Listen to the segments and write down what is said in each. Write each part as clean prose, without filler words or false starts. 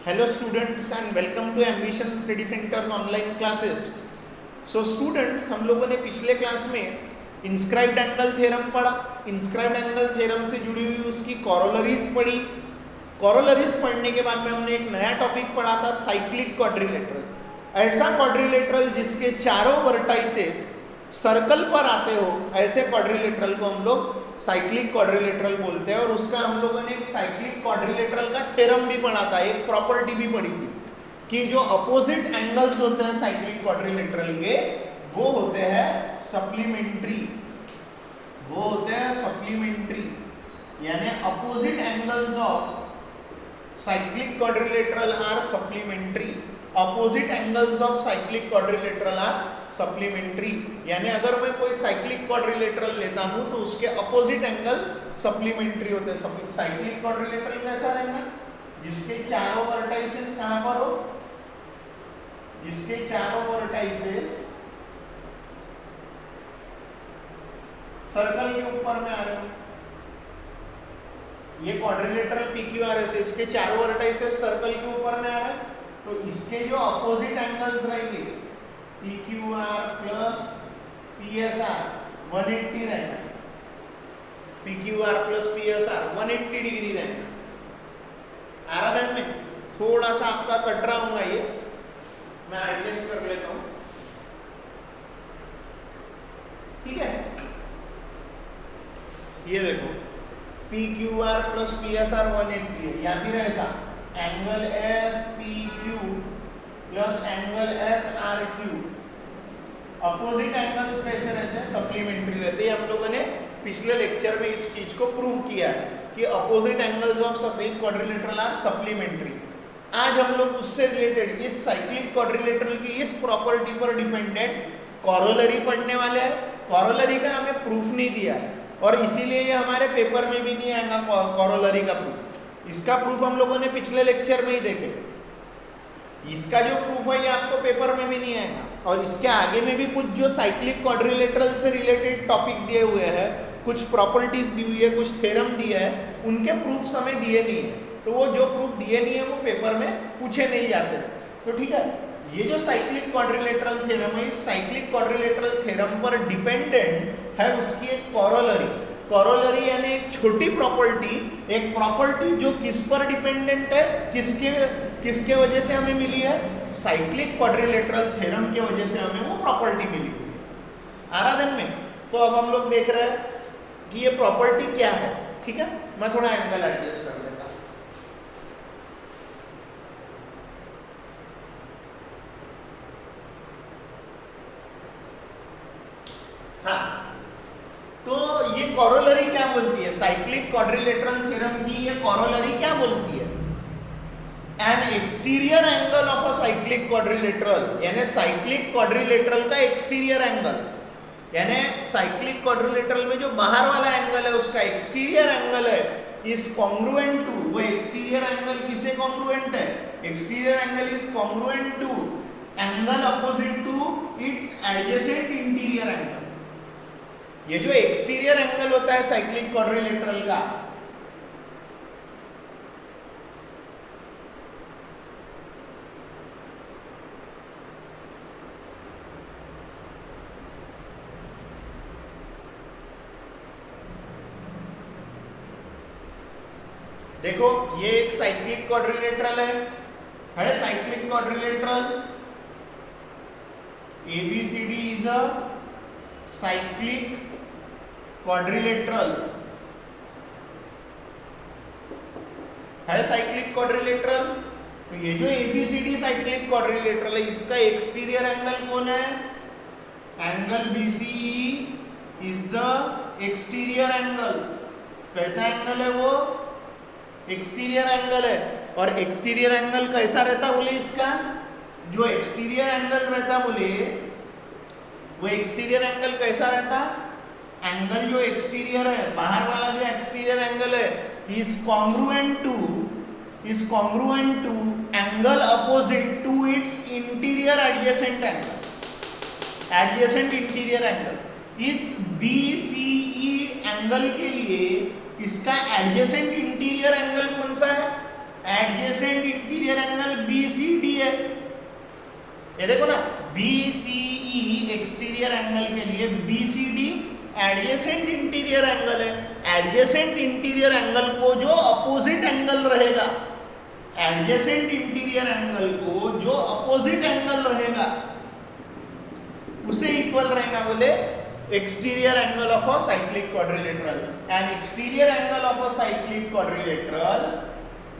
Hello students and welcome to Ambition Study Center's online classes. So students, हम लोगों ने पिछले क्लास में इंस्क्राइब्ड एंगल थ्योरम पढ़ा. इंस्क्राइब्ड एंगल थ्योरम से जुड़ी हुई उसकी कॉरोलरीज पढ़ी. कॉरोलरीज पढ़ने के बाद में हमने एक नया टॉपिक पढ़ा था साइक्लिक क्वाड्रिलेटरल. ऐसा क्वाड्रिलेटरल जिसके चारों वर्टाइसेस सर्कल पर आते हो, ऐसे क्वाड्रिलेटरल को हम लोग साइक्लिक क्वाड्रिलेटरल बोलते हैं. और उसका हम लोगों ने एक साइक्लिक क्वाड्रिलेटरल का थ्योरम भी पढ़ा था, एक प्रॉपर्टी भी पढ़ी थी कि जो अपोजिट एंगल्स होते हैं साइक्लिक क्वाड्रिलेटरल के वो होते हैं सप्लीमेंट्री. वो होते हैं सप्लीमेंट्री, यानी opposite angles of cyclic quadrilateral are supplementary. Opposite angles of cyclic quadrilateral are supplementary, यानी अगर मैं कोई साइक्लिक क्वाड्रिलेटरल लेता हूं तो उसके अपोजिट एंगल सप्लीमेंट्री होते हैं. साइक्लिक क्वाड्रिलेटरल कैसा रहेगा? जिसके चारों वर्टाइसेस कहां पर हो? जिसके चारों वर्टाइसेस सर्कल के ऊपर में आ रहे हो. ये क्वाड्रिलेटरल PQRS है, इसके चारों वर्टाइसेस सर्कल के ऊपर में आ रहे हैं, तो इसके जो अपोजिट एंगल्स रहेंगे PQR प्लस PSR 180 रहेगा. PQR प्लस PSR 180 डिग्री रहेगा. आराधन में थोड़ा सा आपका कट रहा होगा, ये मैं एडजस्ट कर लेता हूं, ठीक है. ये देखो PQR प्लस PSR 180 है, या फिर ऐसा angle SPQ plus angle SRQ. Opposite angles कैसे रहते हैं? सप्लीमेंट्री रहते हैं. हम लोगों ने पिछले लेक्चर में इस चीज को प्रूव किया है कि opposite angles of cyclic quadrilateral are supplementary. आज हम लोग उससे रिलेटेड इस साइक्लिक क्वाड्रिलेटरल की इस प्रॉपर्टी पर डिपेंडेंट कॉरोलरी पढ़ने वाले हैं. कॉरोलरी का हमें प्रूफ नहीं दिया है और इसीलिए ये हमारे पेपर में भी नहीं आएगा कॉरोलरी का प्रूफ. इसका प्रूफ हम लोगों ने पिछले लेक्चर में ही देखे. इसका जो प्रूफ है ये आपको पेपर में भी नहीं आएगा. और इसके आगे में भी कुछ जो साइक्लिक क्वाड्रिलेटरल से रिलेटेड टॉपिक दिए हुए हैं, कुछ प्रॉपर्टीज दी हुई है, कुछ थ्योरम दिए है, उनके प्रूफ्स हमें दिए नहीं है. तो वो जो प्रूफ दिए नहीं है वो पेपर में पूछे नहीं जाते. तो ठीक है, ये जो साइक्लिक क्वाड्रिलेटरल थ्योरम है, इस साइक्लिक क्वाड्रिलेटरल थ्योरम पर डिपेंडेंट है उसकी एक कॉरोलरी. कॉरोलरी यानी एक छोटी प्रॉपर्टी, एक प्रॉपर्टी जो किस पर डिपेंडेंट है, किसके वजह से हमें मिली है? साइक्लिक क्वाड्रिलेटरल थ्योरम के वजह से हमें वो प्रॉपर्टी मिली हुई है. आराधन में तो अब हम लोग देख रहे हैं कि ये प्रॉपर्टी क्या है. ठीक है, मैं थोड़ा एंगल एडजस्ट कर लेता हूं. हाँ, तो ये कॉरोलरी क्या बोलती है? साइक्लिक क्वाड्रिलेटरल थ्योरम की ये कॉरोलरी क्या बोलती है? An exterior angle of a cyclic quadrilateral, यानी साइक्लिक क्वाड्रिलेटरल का एक्सटीरियर एंगल, यानी साइक्लिक क्वाड्रिलेटरल में जो बाहर वाला एंगल है उसका एक्सटीरियर एंगल है, इज कॉन्ग्रुएंट टू. वो एक्सटीरियर एंगल किसे कॉन्ग्रुएंट है? Exterior angle is congruent to angle opposite to its adjacent interior angle. ये जो एक्सटीरियर एंगल होता है साइक्लिक क्वाड्रिलेटरल का, देखो ये एक साइक्लिक क्वाड्रिलेटरल है cyclic quadrilateral. ABCD is a cyclic quadrilateral, है साइक्लिक क्वाड्रिलेटरल. तो ये जो ABCD साइक्लिक क्वाड्रिलेटरल है, इसका एक्सटीरियर एंगल कौन है? Angle BCE is the exterior angle. कैसा एंगल है वो? एक्सटीरियर एंगल है. और एक्सटीरियर एंगल कैसा रहता बोले? इसका जो एक्सटीरियर एंगल रहता बोले, वो एक्सटीरियर एंगल कैसा रहता? एंगल जो एक्सटीरियर है, बाहर वाला जो एक्सटीरियर एंगल है, is congruent to angle opposite to its interior adjacent angle. Adjacent interior angle. इस BCE एंगल के लिए इसका एडजेसेंट इंटीरियर एंगल कौन सा है? एडजेसेंट इंटीरियर एंगल BCD है। ये देखो ना, BCE एक्सटीरियर एंगल के लिए, BCD एडजेसेंट इंटीरियर एंगल है। एडजेसेंट इंटीरियर एंगल को जो अपोजिट एंगल रहेगा, एडजेसेंट इंटीरियर एंगल को जो अपोजिट एंगल रहेगा उसे इक्वल रहेगा बोले exterior angle of a cyclic quadrilateral. An exterior angle of a cyclic quadrilateral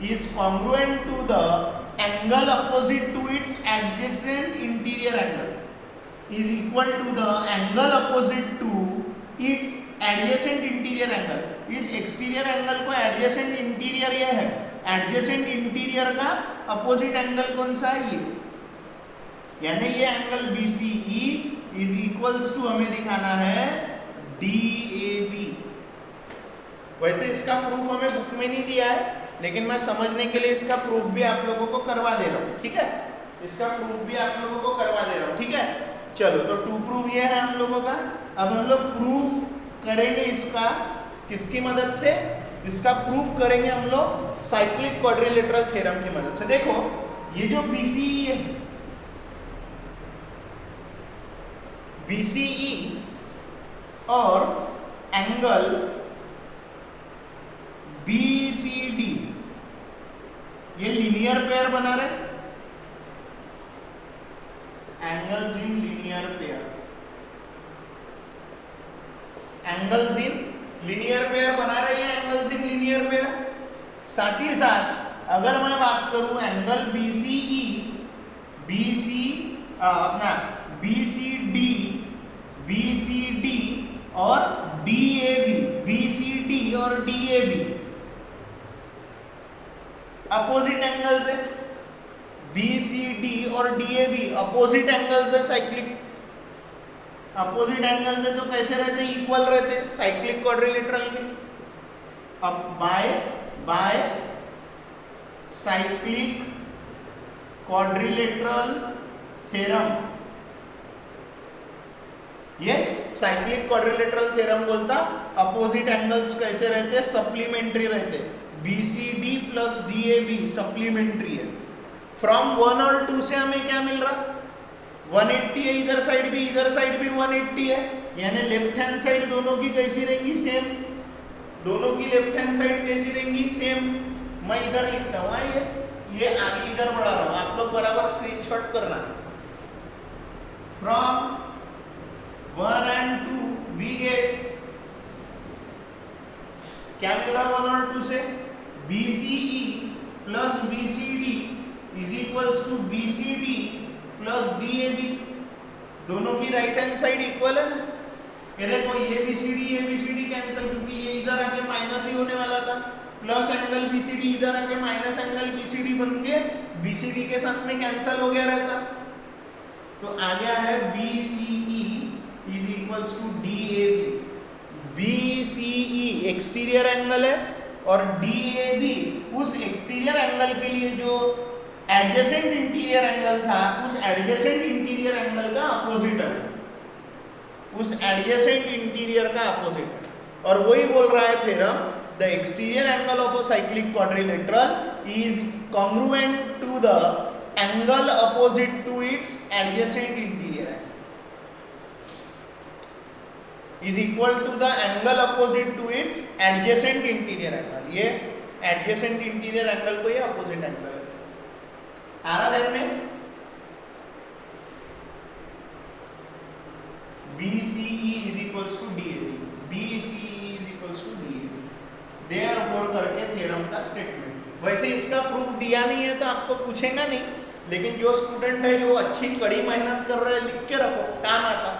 is congruent to the angle opposite to its adjacent interior angle, is equal to the angle opposite to its adjacent interior angle. इस exterior angle को adjacent interior ये है, adjacent interior का opposite angle कौन सा है ये, यानी ये angle BCE is equals to हमें दिखाना है DAB। वैसे इसका प्रूफ हमें बुक में नहीं दिया है, लेकिन मैं समझने के लिए इसका प्रूफ भी आप लोगों को करवा दे रहा हूँ, ठीक है। इसका प्रूफ भी आप लोगों को करवा दे रहा हूँ, ठीक है। चलो, तो टू प्रूफ ये है हम लोगों का। अब हम लोग प्रूफ करेंगे इसका किसकी मदद से, इसका प्रूफ करेंगे हम लोग साइक्लिक क्वाड्रिलेटरल थ्योरम की मदद से। देखो, ये जो BCE है, BCE और एंगल BCD ये लीनियर पेयर बना रहे, angles in linear pair, angles in linear pair बना रहे हैं, एंगल्स इन लीनियर पेयर। साथ ही साथ अगर मैं बात करूं एंगल BCE, BCD और DAB, BCD और DAB अपोजिट एंगल्स है, BCD और DAB अपोजिट एंगल्स है साइक्लिक, अपोजिट एंगल्स है तो कैसे रहते हैं, इक्वल रहते हैं साइक्लिक क्वाड्रिलेटरल के। अब बाय साइक्लिक क्वाड्रिलेटरल थ्योरम, ये साइक्लिक क्वाड्रिलेटरल थ्योरम बोलता अपोजिट एंगल्स कैसे रहते, सप्लीमेंट्री रहते। BCD प्लस DAB सप्लीमेंट्री है। फ्रॉम 1 और 2 से हमें क्या मिल रहा, 180 है, इधर साइड भी 180 है, यानी लेफ्ट हैंड साइड दोनों की कैसी रहेंगी, सेम। दोनों की लेफ्ट हैंड साइड कैसी रहेंगी, सेम। मैं इधर लिखता हूँ, ये आगे इधर बढ़ा रहा हूँ, आप लोग बराबर स्क्रीनशॉट करना। फ्रॉम 1 and 2 we get क्या मिल रहा 1 और 2 से, BCE plus BCD is equals to BCD plus DAB। दोनों की राइट हैंड साइड इक्वल है ना। ये देखो, ये BCD कैंसिल, क्योंकि ये इधर आके माइनस ही होने वाला था, प्लस एंगल BCD इधर आके माइनस एंगल BCD बन के BCD के साथ में कैंसिल हो गया रहता। तो आ गया है BCE is equals to DAB। BCE exterior angle है और DAB उस एक्सटीरियर एंगल के लिए जो एडजेसेंट इंटीरियर एंगल था, उस एडजेसेंट इंटीरियर एंगल का अपोजिट है, उस एडजेसेंट इंटीरियर का अपोजिट है। और वही बोल रहा है theorem, the exterior angle of a cyclic quadrilateral is congruent to the angle opposite to its adjacent interior angle, is equal to the angle opposite to its adjacent interior angle। ये adjacent interior angle को ये opposite angle है। आ रहा ध्यान में, BCE is equals to DAB, BCE is equals to DAB, therefore करके theorem का statement. वैसे इसका प्रूफ दिया नहीं है तो आपको पूछेगा नहीं, लेकिन जो स्टूडेंट है जो अच्छी कड़ी मेहनत कर रहे हैं, लिख के रखो, काम आता।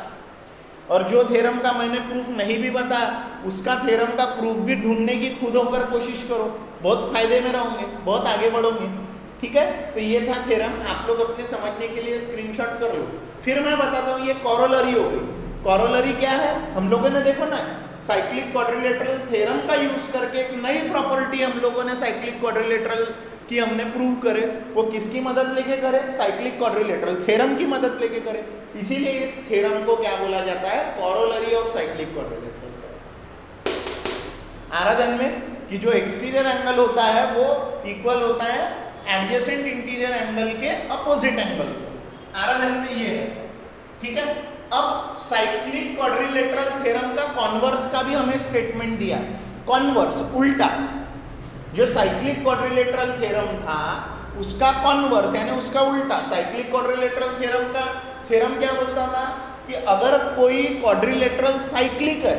और जो थ्योरम का मैंने प्रूफ नहीं भी बताया, उसका थ्योरम का प्रूफ भी ढूंढने की खुद होकर कोशिश करो, बहुत फायदे में रहोगे, बहुत आगे बढ़ोगे, ठीक है। तो ये था थ्योरम, आप लोग अपने समझने के लिए स्क्रीनशॉट कर लो। फिर मैं बताता हूँ, ये कॉरोलरी हो गई। कॉरोलरी क्या है, हम लोगों ने देखो ना साइक्लिक क्वाड्रिलेटरल थ्योरम का यूज करके एक नई प्रॉपर्टी हम लोगों ने साइक्लिक क्वाड्रिलेटरल की हमने प्रूव करे। वो किसकी मदद लेके करे, साइक्लिक क्वाड्रिलेटरल थ्योरम की मदद लेके करे। इसीलिए इस थ्योरम को क्या बोला जाता है, कॉरोलरी ऑफ साइक्लिक क्वाड्रिलेटरल। आराधन में कि जो एक्सटीरियर एंगल होता है वो इक्वल होता है एडजेसेंट इंटीरियर एंगल के अपोजिट एंगल को। आरएन में ये है, ठीक है। अब साइक्लिक क्वाड्रिलेटरल थ्योरम का कॉन्वर्स का भी हमें स्टेटमेंट दिया। कॉन्वर्स उल्टा, जो साइक्लिक क्वाड्रिलेटरल थ्योरम था उसका कॉन्वर्स यानी उसका उल्टा। साइक्लिक क्वाड्रिलेटरल थ्योरम का थ्योरम क्या बोलता था कि अगर कोई क्वाड्रिलेटरल साइक्लिक है,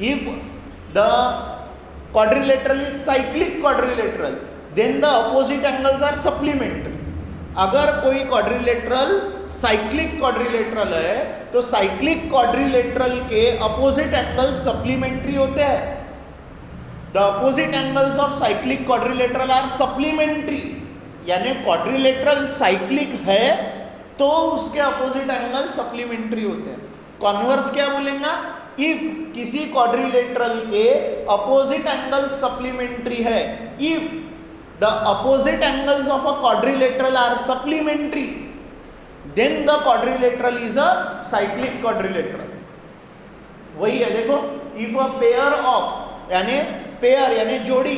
if the quadrilateral is cyclic quadrilateral then the opposite angles are supplementary. अगर कोई क्वाड्रिलेटरल साइक्लिक क्वाड्रिलेटरल है तो साइक्लिक क्वाड्रिलेटरल के अपोजिट एंगल्स सप्लीमेंट्री होते हैं। The opposite angles of cyclic quadrilateral are supplementary, यानी क्वाड्रिलेटरल साइक्लिक है तो उसके अपोजिट एंगल सप्लीमेंट्री होते हैं। कॉन्वर्स क्या बोलेगा, इफ किसी क्वाड्रिलेटरल के अपोजिट एंगल सप्लीमेंट्री है, if the opposite angles of a quadrilateral are supplementary then the quadrilateral is a cyclic quadrilateral। वही है, देखो, if a pair of यानी पेयर यानी जोड़ी,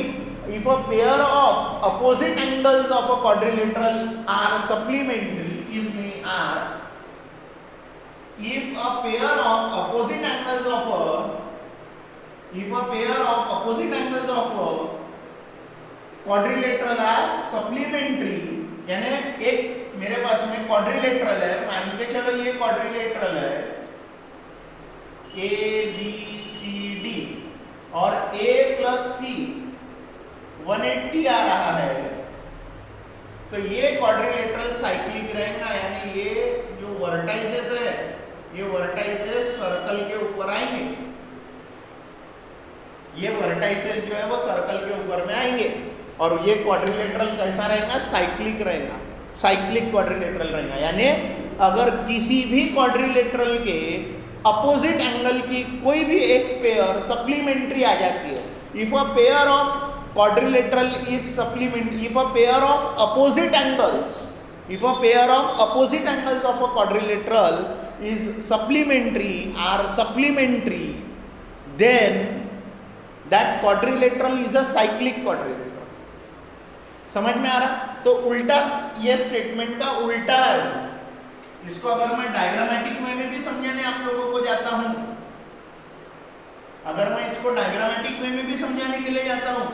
if a pair of opposite angles of a quadrilateral are supplementary is are if a pair of opposite angles of a if a pair of opposite angles of a quadrilateral are supplementary, यानी एक मेरे पास में quadrilateral है, मान के चलो ये क्वाड्रिलेटरल है ए बी सी डी और ए प्लस सी 180 आ रहा है, तो ये क्वाड्रिलेटरल साइक्लिक रहेगा। यानी ये जो वर्टाइसेस है ये वर्टाइसेस सर्कल के ऊपर आएंगे, ये वर्टाइसेस जो है वो सर्कल के ऊपर में आएंगे और ये क्वाड्रिलेटरल कैसा रहेगा, साइक्लिक रहेगा, साइक्लिक क्वाड्रिलेटरल रहेगा। यानी अगर किसी भी क्वाड्रिलेटरल के अपोजिट एंगल की कोई भी एक पेयर सप्लीमेंट्री आ जाती है, if a pair of quadrilateral is supplementary, if a pair of opposite angles, if a pair of opposite angles of a quadrilateral is supplementary are supplementary then that quadrilateral is a cyclic quadrilateral. समझ में आ रहा? तो उल्टा, ये statement का उल्टा है। इसको अगर मैं डायग्रामेटिक वे में भी समझाने आप लोगों को जाता हूं, अगर मैं इसको डायग्रामेटिक वे में भी समझाने के लिए जाता हूं,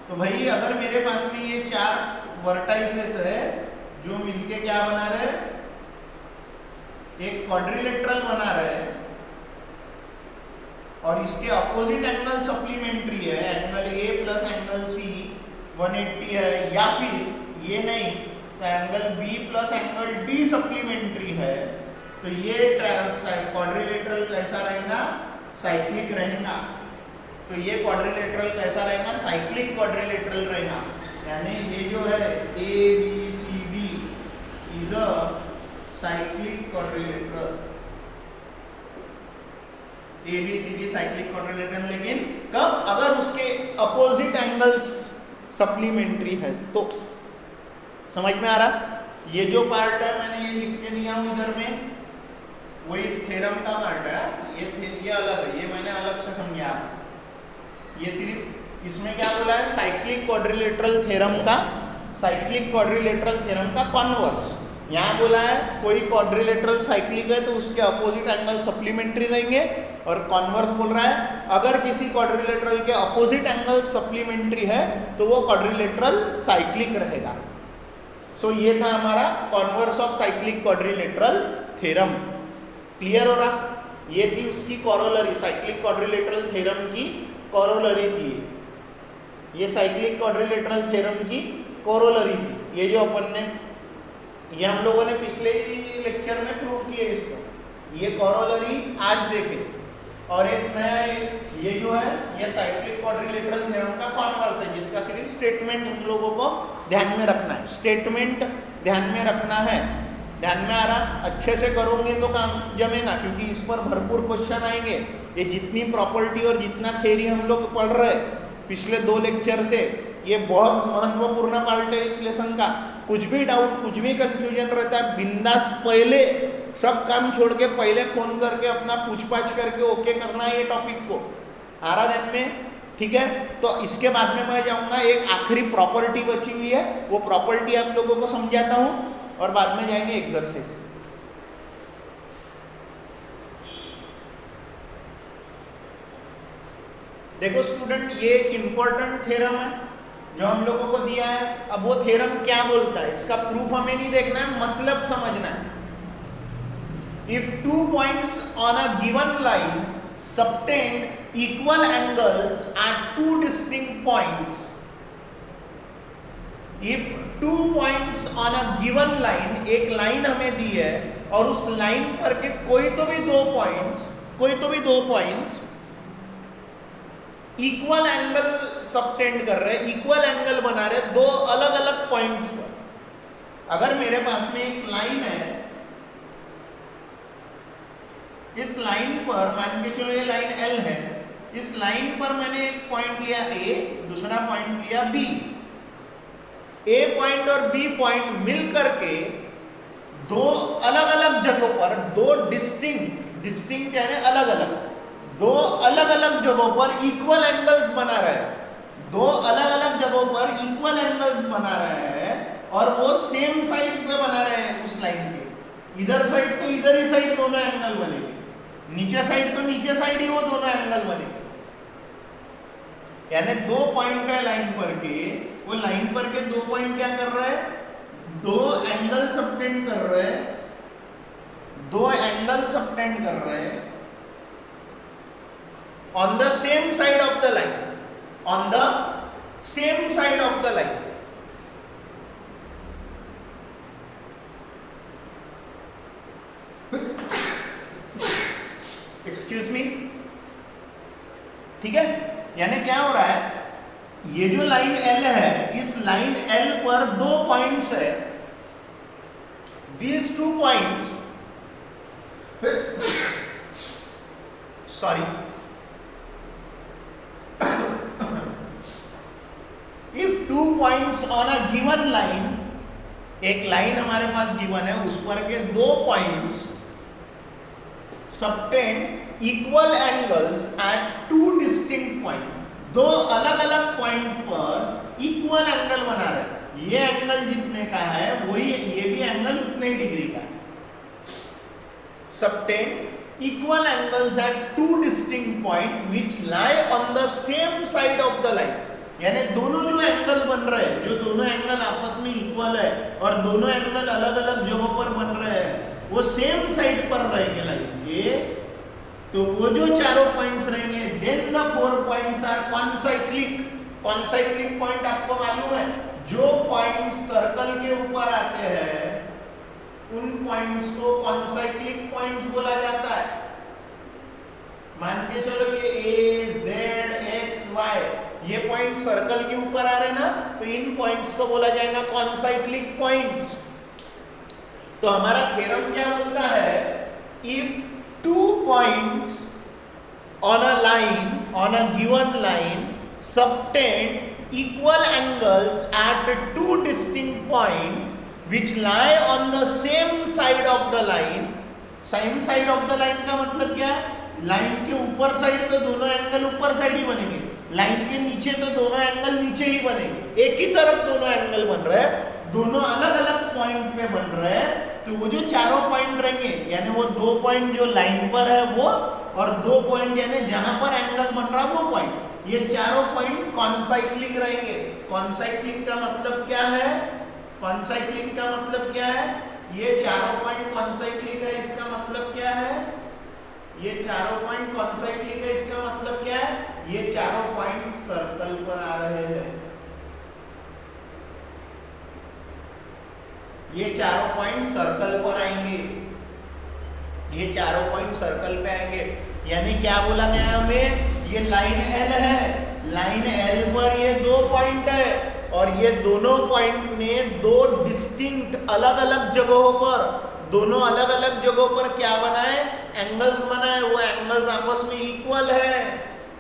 तो भाई अगर मेरे पास में ये चार वर्टाइसेस है जो मिलके क्या बना रहे हैं, एक क्वाड्रिलेटरल बना रहे हैं और इसके अपोजिट एंगल सप्लीमेंट्री है, angle A plus angle C 180 है, या फिर ये नहीं तो angle B plus angle D supplementary है, तो ये क्वाड्रिलेटरल कैसा रहेगा, साइक्लिक रहेगा। तो ये क्वाड्रिलेटरल कैसा रहेगा, साइक्लिक क्वाड्रिलेटरल रहेगा। यानी ये जो है A B C D is a cyclic quadrilateral, A B C D cyclic quadrilateral, लेकिन कब, अगर उसके अपोजिट एंगल्स सप्लीमेंट्री है तो। समझ में आ रहा? ये जो पार्ट है मैंने ये लिख के दिया हूं इधर में, वो इस थ्योरम का पार्ट है, ये अलग है, ये मैंने अलग से समझा। ये सिर्फ इसमें क्या बोला है, साइक्लिक क्वाड्रिलेटरल थ्योरम का, साइक्लिक क्वाड्रिलेटरल थ्योरम का कॉन्वर्स। यहाँ बोला है कोई क्वाड्रिलेटरल साइक्लिक है तो उसके अपोजिट एंगल सप्लीमेंट्री रहेंगे, और कॉन्वर्स बोल रहा है अगर किसी क्वाड्रिलेटरल के अपोजिट एंगल सप्लीमेंट्री है तो वो क्वाड्रिलेटरल साइक्लिक रहेगा। सो ये था हमारा converse of cyclic quadrilateral theorem. Clear हो रहा? ये थी उसकी कॉरोलरी, साइक्लिक क्वाड्रिलेटरल थ्योरम की कॉरोलरी थी। ये साइक्लिक क्वाड्रिलेटरल थ्योरम की कॉरोलरी थी। ये जो अपन ने, ये हम लोगों ने पिछले ही लेक्चर में प्रूव किए इसको। ये कॉरोलरी आज देखे, और एक नया ये जो है ये साइक्लिक क्वाड्रिलेटरल थ्योरम का कॉन्वर्स है, जिसका सिर्फ स्टेटमेंट हम लोगों को ध्यान में रखना है। स्टेटमेंट ध्यान में रखना है, ध्यान में आ रहा? अच्छे से करोगे तो काम जमेगा, क्योंकि इस पर भरपूर क्वेश्चन आएंगे। ये जितनी प्रॉपर्टी और जितना थ्योरी हम लोग पढ़ रहे हैं पिछले 2 लेक्चर से, ये बहुत महत्वपूर्ण पार्ट है इस लेसन का। कुछ भी डाउट, कुछ भी कंफ्यूजन रहता है, बिंदास पहले सब काम छोड़ के पहले फ़ोन करके अपना पूछ पाछ करके ओके करना है ये टॉपिक को। आ रहा ध्यान में? ठीक है, तो इसके बाद में मैं जाऊंगा, एक आखिरी प्रॉपर्टी बची हुई है, वो प्रॉपर्टी आप लोगों को समझाता हूं और बाद में जाएंगे एक्सरसाइज। देखो स्टूडेंट, ये एक इंपॉर्टेंट थ्योरम है जो हम लोगों को दिया है। अब वो थ्योरम क्या बोलता है, इसका प्रूफ हमें नहीं देखना है, मतलब समझना है। If 2 points on a given line subtend equal angles at 2 distinct points, if 2 points on a given line, एक लाइन हमें दी है और उस लाइन पर के कोई तो भी दो पॉइंट्स इक्वल एंगल सबटेंड कर रहे हैं, इक्वल एंगल बना रहे हैं दो अलग अलग पॉइंट्स पर। अगर मेरे पास में एक लाइन है, इस लाइन पर मान के चलो ये लाइन L है, इस लाइन पर मैंने एक पॉइंट लिया A, दूसरा पॉइंट लिया B। A पॉइंट और B पॉइंट मिल करके दो अलग अलग जगहों पर, दो डिस्टिंक्ट यानी अलग अलग, दो अलग अलग जगहों पर इक्वल एंगल्स बना रहा है, दो अलग अलग जगहों पर इक्वल एंगल्स बना रहा है और वो सेम साइड पे बना रहे हैं उस लाइन के। इधर साइड तो इधर ही साइड दोनों एंगल बनेंगे, नीचे साइड तो नीचे साइड ही वो दोनों एंगल बनेंगे। यानी दो पॉइंट है लाइन पर के, वो लाइन पर के दो पॉइंट क्या कर रहा है, दो एंगल सबटेंड कर रहे हैं, दो एंगल सबटेंड कर रहे हैं on the same side of the line, on the same side of the line। Excuse me, ठीक है। यानी क्या हो रहा है, ये जो लाइन L है, इस लाइन L पर दो पॉइंट्स है, these 2 points, sorry, if 2 points on a given line, एक लाइन हमारे पास गिवन है, उस पर के दो points subtend equal angles eight 2 distinct point, दो अलग अलग पॉइंट पर इक्वल एंगल बना रहे हैं। ये एंगल जितने का है वही ये भी एंगल उतने ही डिग्री का है। Subtend equal angles eight 2 distinct point which lie on the same side of the line. यानी दोनों जो एंगल बन रहे हैं, जो दोनों एंगल आपस में इक्वल है और दोनों एंगल अलग अलग जगहों पर बन रहे हैं, वो सेम साइड पर रहेंगे लाइन के, तो वो जो चारों पॉइंट्स रहेंगे, then the 4 points are concyclic. Concyclic point आपको मालूम है, जो पॉइंट सर्कल के ऊपर आते हैं उन पॉइंट्स को कॉन्साइक्लिक पॉइंट्स बोला जाता है। मान के चलो ये A, Z, X, Y, ये पॉइंट सर्कल के ऊपर आ रहे हैं ना, तो इन पॉइंट्स को बोला जाएगा कॉन्साइक्लिक पॉइंट्स। तो हमारा थ्योरम क्या बोलता है, if 2 points on a line, on a given line, subtend equal angles at 2 distinct points which lie on the same side of the line। same side of the line का मतलब क्या है, line के ऊपर side तो दोनों angle ऊपर side ही बनेंगे, लाइन के नीचे तो दोनों एंगल नीचे ही बनेंगे। एक ही तरफ दोनों एंगल बन रहे हैं, दोनों अलग अलग पॉइंट पे बन रहे हैं, तो वो जो चारों पॉइंट रहेंगे, यानी वो 2 पॉइंट जो लाइन पर है वो, और 2 पॉइंट यानी जहां पर एंगल बन रहा है वो पॉइंट, ये चारों पॉइंट कॉन्साइक्लिक रहेंगे। कॉन्साइक्लिक का मतलब क्या है, कॉन्साइक्लिक का मतलब क्या है, ये चारों पॉइंट कॉन्साइक्लिक है, इसका मतलब क्या है, ये चारों पॉइंट कॉन्साइक्लिक है, इसका मतलब क्या है, ये चारों पॉइंट सर्कल पर आ रहे हैं, ये चारों पॉइंट सर्कल पर आएंगे, ये चारों पॉइंट सर्कल पे आएंगे। यानी क्या बोला गया हमें, ये लाइन L है, लाइन L पर ये 2 पॉइंट है और ये दोनों पॉइंट ने 2 डिस्टिंक्ट अलग अलग जगहों पर, दोनों अलग अलग जगहों पर क्या बनाए, एंगल्स बनाए, वो एंगल्स आपस में इक्वल है।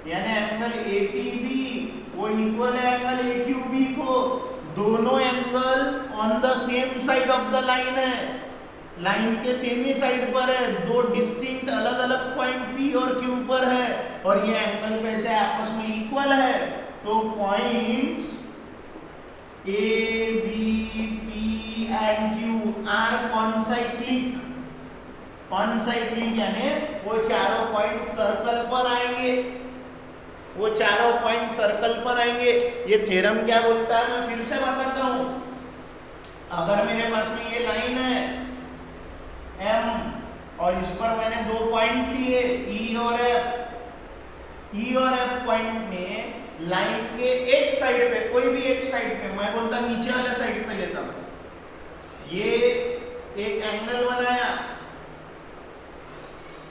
यानी एंगल APB वो इक्वल है एंगल AQB को, दोनों angle on the same side of the line है। लाइन के सेम ही साइड पर है, दो डिस्टिंक्ट अलग अलग पॉइंट P और Q पर है और ये एंगल कैसे आपस में इक्वल है, तो points A, B, P and Q are concyclic. Concyclic यानी वो चारों पॉइंट सर्कल पर आएंगे, वो चारों पॉइंट सर्कल पर आएंगे। ये थ्योरम क्या बोलता है, मैं फिर से बताता हूं। अगर मेरे पास में ये लाइन है M और इस पर मैंने दो पॉइंट लिए E और F पॉइंट ने लाइन के एक साइड पे, कोई भी एक साइड पे, मैं बोलता नीचे वाले साइड पे लेता हूं, ये एक एंगल बनाया,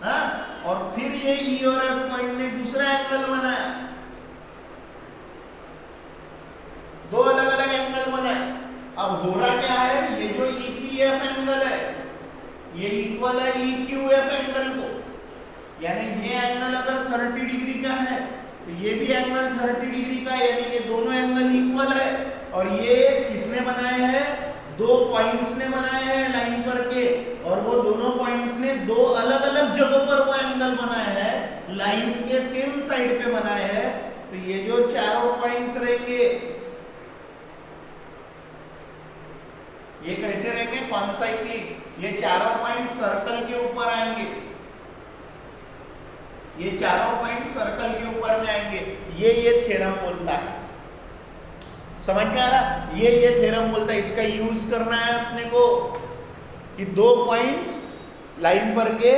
हाँ, और फिर ये E और F पॉइंट ने दूसरा एंगल बनाया, दो अलग अलग एंगल बनाए। अब हो रहा क्या है, ये जो EPF एंगल है ये इक्वल है EQF एंगल को, यानी ये एंगल अगर 30 डिग्री का है तो ये भी एंगल 30 डिग्री का है, यानी ये दोनों एंगल इक्वल है। और ये किसने बनाए हैं, दो पॉइंट्स ने बनाए हैं लाइन पर के, और वो दोनों पॉइंट्स ने दो अलग अलग जगहों पर वो एंगल बनाए हैं, लाइन के सेम साइड पे बनाए हैं। तो ये जो चारों पॉइंट्स रहेंगे ये कैसे रहेंगे, कॉन्साइक्लिक। ये चारों पॉइंट सर्कल के ऊपर आएंगे, ये चारों पॉइंट सर्कल के ऊपर में आएंगे। ये थ्योरम बोलता है, समझ में आ रहा, ये थ्योरम बोलता है। इसका यूज करना है अपने को कि दो पॉइंट्स लाइन पर के,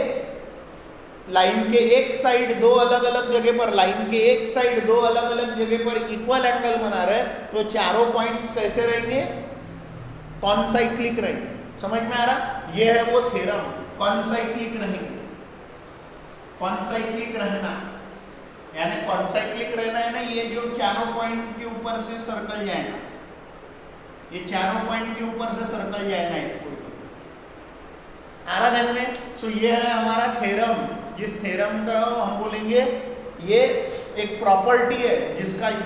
लाइन के एक साइड दो अलग अलग जगह पर, लाइन के एक साइड दो अलग अलग जगह पर इक्वल एंगल बना रहे, तो चारों पॉइंट्स कैसे रहेंगे, कॉन्साइक्लिक रहेंगे। समझ में आ रहा, ये है वो थ्योरम, कॉन्साइक्लिक रहेंगे। कॉन्साइक्लिक रहना यानी कॉन्साइक्लिक रहना है ना, ये जो चारों पॉइंट के ऊपर से सर्कल जाएगा, ये चारों पॉइंट के ऊपर से सर्कल जाएगा एक कोई तो आराधन में। सो ये है हमारा थ्योरम, जिस थ्योरम का हम बोलेंगे ये एक प्रॉपर्टी है,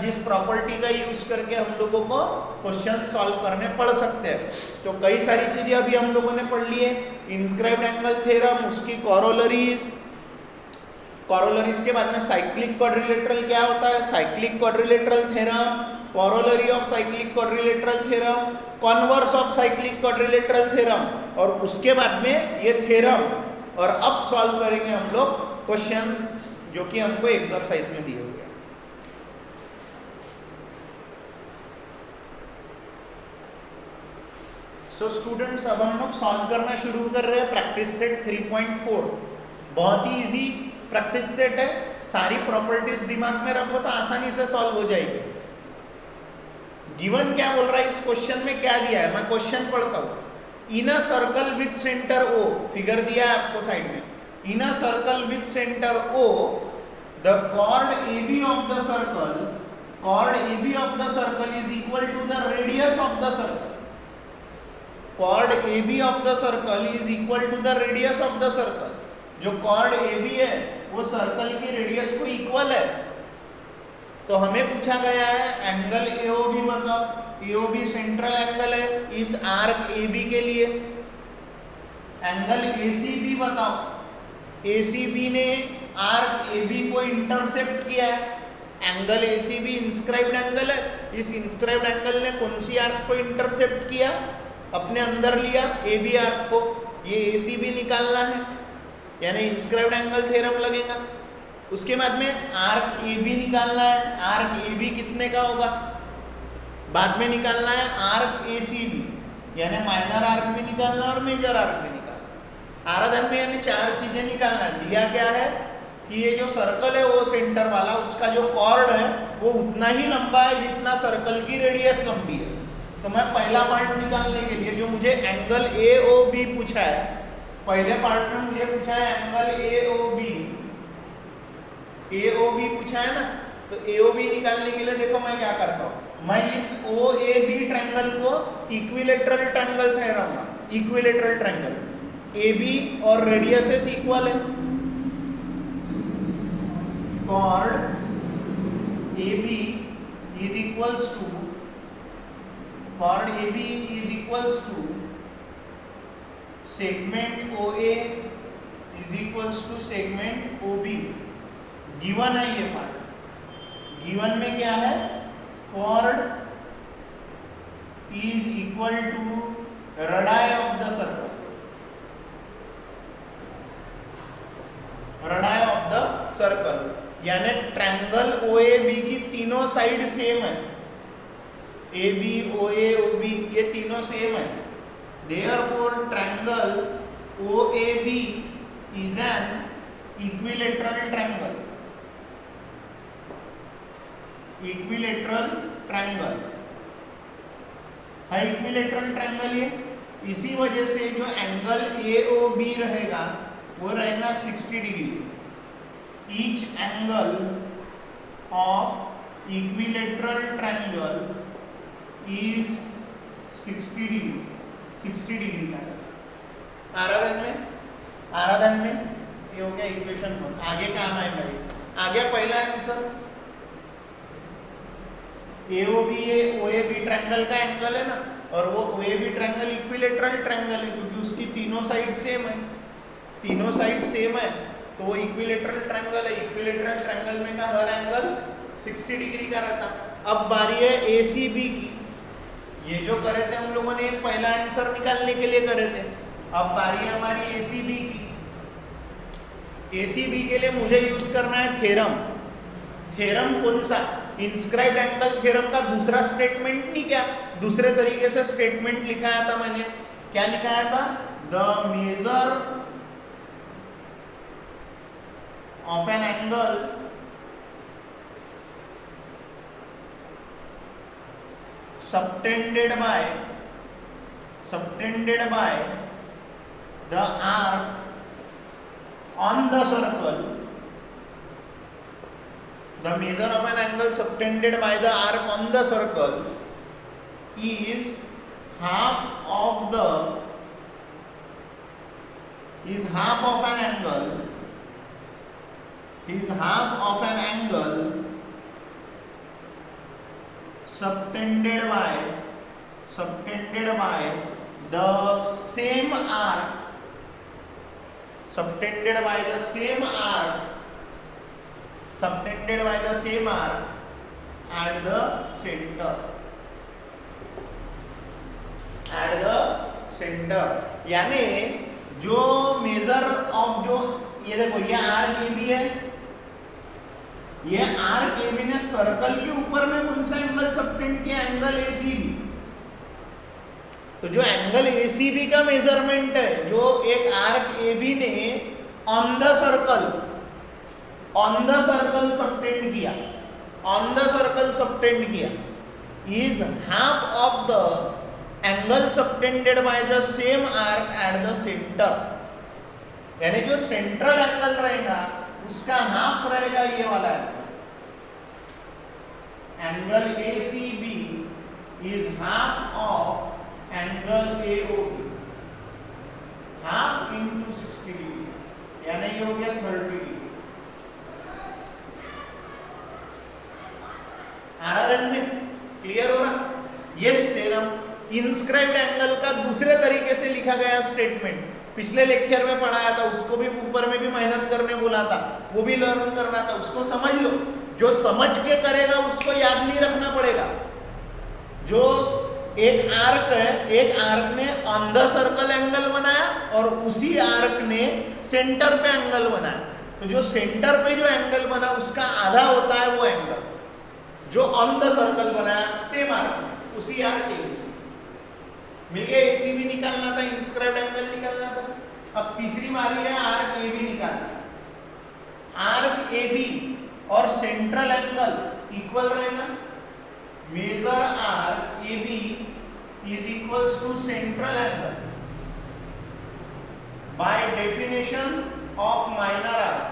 जिस प्रॉपर्टी का यूज करके हम लोगों को क्वेश्चन सॉल्व करने पड़ सकते हैं। तो कई सारी चीजें अभी हम लोगों ने पढ़ ली है, इंस्क्राइब्ड एंगल थ्योरम, उसकी कॉरोलरीज, कॉरोलरीज के बाद में साइक्लिक क्वाड्रिलेटरल क्या होता है, cyclic quadrilateral theorem, corollary of cyclic quadrilateral theorem, converse of cyclic quadrilateral theorem, और उसके बाद में ये थ्योरम। और अब सॉल्व करेंगे हम लोग क्वेश्चन जो कि हमको एक्सरसाइज में दिए हुए हैं। सो स्टूडेंट्स, अब हम लोग सॉल्व करना शुरू कर रहे हैं प्रैक्टिस सेट 3.4। बहुत ही इजी प्रैक्टिस सेट है, सारी प्रॉपर्टीज दिमाग में रखो तो आसानी से सॉल्व हो जाएगी। गिवन क्या बोल रहा है, इस क्वेश्चन में क्या दिया है, मैं क्वेश्चन पढ़ता हूं। In a circle with center O, figure दिया है आपको साइड में, in a circle with center O, the chord AB of the circle, chord AB of the circle is equal to the radius of the circle. Chord AB of the circle is equal to the radius of the circle. जो chord AB है वो circle की radius को equal है। तो हमें पूछा गया है एंगल AOB बताओ, AOB सेंट्रल एंगल है इस आर्क AB के लिए। एंगल ACB बताओ, ACB ने आर्क AB को इंटरसेप्ट किया है। एंगल ACB इंस्क्राइब्ड एंगल है, इस इंस्क्राइब्ड एंगल ने कौन सी आर्क को इंटरसेप्ट किया, अपने अंदर लिया AB आर्क को। ये ACB निकालना है, यानी इंस्क्राइब्ड एंगल थ्योरम लगेगा। उसके बाद में आर्क AB निकालना है, आर्क AB कितने का होगा, बाद में निकालना है आर्क ACB, यानी माइनर आर्क भी निकालना और मेजर आर्क भी निकालना। आराधन में यानी चार चीजें निकालना है। दिया क्या है कि ये जो सर्कल है वो सेंटर वाला, उसका जो कॉर्ड है वो उतना ही लंबा है जितना सर्कल की रेडियस लंबी है। तो मैं पहला पार्ट निकालने के लिए जो मुझे एंगल AOB पूछा है, पहले पार्ट में मुझे पूछा है एंगल AOB पूछा है ना, तो AOB निकालने के लिए देखो मैं क्या करता हूँ, मैं इस OAB ट्रायंगल को इक्विलेटरल ट्रायंगल ठहराऊंगा। इक्विलेटरल ट्रायंगल AB और रेडियसेस इक्वल है, chord AB is equals to segment OA is equals to segment OB। Given है ये पार्ट। गिवन में क्या है? Chord is equal to radii of the circle. Radii of the circle यानी triangle OAB की तीनों साइड सेम है। AB, OA, OB ये तीनों सेम है। Therefore triangle OAB is an equilateral triangle। Equilateral triangle है। इक्विलेटरल ट्रायंगल ये इसी वजह से जो एंगल AOB रहेगा वो रहेगा 60 degree. Each angle of equilateral triangle is 60 degree. 60 degree का आराधन में ये हो गया इक्वेशन 1। आगे काम है भाई। आगे पहला आंसर AOB ये OAB ट्रायंगल का एंगल है ना, और वो OAB ट्रायंगल इक्विलेटरल ट्रायंगल है क्योंकि उसकी तीनों साइड सेम है। तीनों साइड सेम है तो वो इक्विलेटरल ट्रायंगल है। इक्विलेटरल ट्रायंगल में का हर एंगल 60 डिग्री का रहता। अब बारी है ACB की। ये जो करे थे हम लोगों ने पहला आंसर निकालने के लिए करे थे। अब बारी है हमारी ACB की। ACB के लिए मुझे यूज करना है थ्योरम। थ्योरम कौन सा? इंस्क्राइब्ड एंगल थ्योरम का दूसरा स्टेटमेंट नहीं, क्या दूसरे तरीके से स्टेटमेंट लिखाया था मैंने। क्या लिखाया था? The measure of an angle subtended by the arc on the circle, the measure of an angle subtended by the arc on the circle is half of an angle subtended by the same arc at the center। यानी जो measure of जो ये देखो ये arc AB है, ये arc AB ने circle के ऊपर में कौन सा एंगल सबटेंड किया? Angle ACB। तो जो एंगल ACB का मेजरमेंट है जो एक आर्क AB ने ऑन द सर्कल सबटेंड किया is half of the angle subtended by the same arc at the centre. यानी जो सेंट्रल एंगल रहेगा उसका हाफ रहेगा ये वाला angle ACB is half of angle AOB, half into 60 degree यानी ये हो गया 30 डिग्री। आराधन में क्लियर हो रहा? यस थ्योरम इंस्क्राइब्ड एंगल का दूसरे तरीके से लिखा गया स्टेटमेंट पिछले लेक्चर में पढ़ाया था, उसको भी ऊपर में भी मेहनत करने बोला था, वो भी लर्न करना था। उसको समझ लो, जो समझ के करेगा उसको याद नहीं रखना पड़ेगा। जो एक आर्क है, एक आर्क ने ऑन द सर्कल एंगल बनाया और उसी आर्क ने सेंटर पे एंगल बनाया। तो जो सेंटर पे जो एंगल बना उसका आधा होता है वो एंगल जो ऑन द सर्कल बनाया सेम आर्क, उसी आर्क के मिल गया। ACB निकालना था, इंस्क्राइब्ड एंगल निकालना था। अब तीसरी बारी है आर्क AB निकालना। आर्क AB और सेंट्रल एंगल इक्वल रहेगा। Measure arc AB is equals to central angle by definition of minor arc.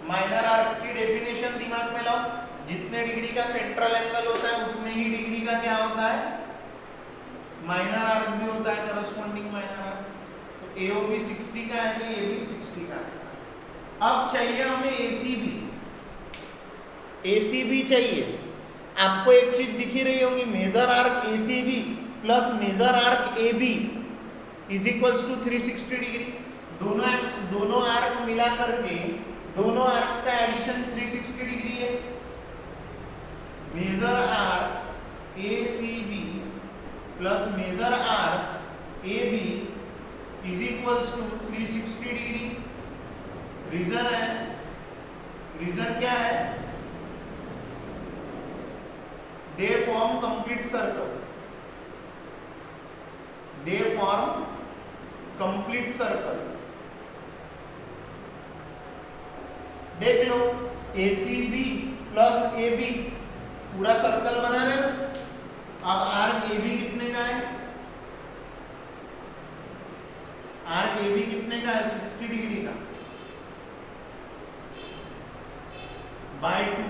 Minor arc की डेफिनेशन दिमाग में लाओ। जितने डिग्री का सेंट्रल एंगल होता है उतने ही डिग्री का क्या होता है? माइनर आर्क भी होता है, करस्पॉन्डिंग माइनर आर्क। तो AOB 60 का है तो AB 60 का है। अब चाहिए हमें ACB चाहिए। आपको एक चीज दिखी रही होगी, measure arc ACB plus measure arc A B is equals to 360 degree. दोनों आर्क मिला करके दोनों आर्क का एडिशन 360 डिग्री है। Measure arc A C B plus measure arc A B is equals to 360 degree. Reason है, reason क्या है? They form complete circle, they form complete circle. देख लो ACB प्लस AB पूरा सर्कल बना रहे ना। अब आर्क AB कितने का है? आर्क AB कितने का है? 60 डिग्री का बाय 2।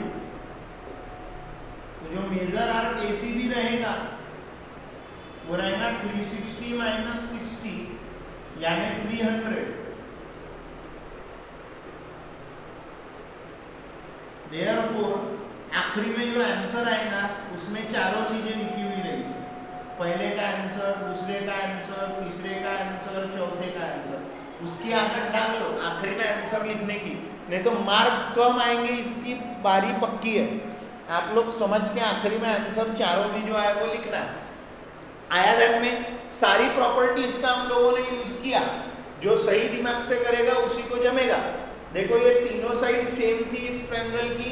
तो जो मेजर आर्क ACB रहेगा वो रहेगा 360 माइनस 60 यानी 300। देयरफॉर आखिरी में जो आंसर आएगा उसमें चारों चीजें लिखी हुई रहेगी। पहले का आंसर, दूसरे का आंसर, तीसरे का आंसर, चौथे का आंसर। उसकी आदत डाल लो आखिरी में आंसर लिखने की, नहीं तो मार्क कम आएंगे। इसकी बारी पक्की है। आप लोग समझ के आखिरी में आंसर चारों भी जो आए वो लिखना है। आया ध्यान में? सारी प्रॉपर्टीज का हम लोगों ने यूज किया। जो सही दिमाग से करेगा उसी को जमेगा। देखो ये तीनों साइड सेम थी इस ट्रायंगल की।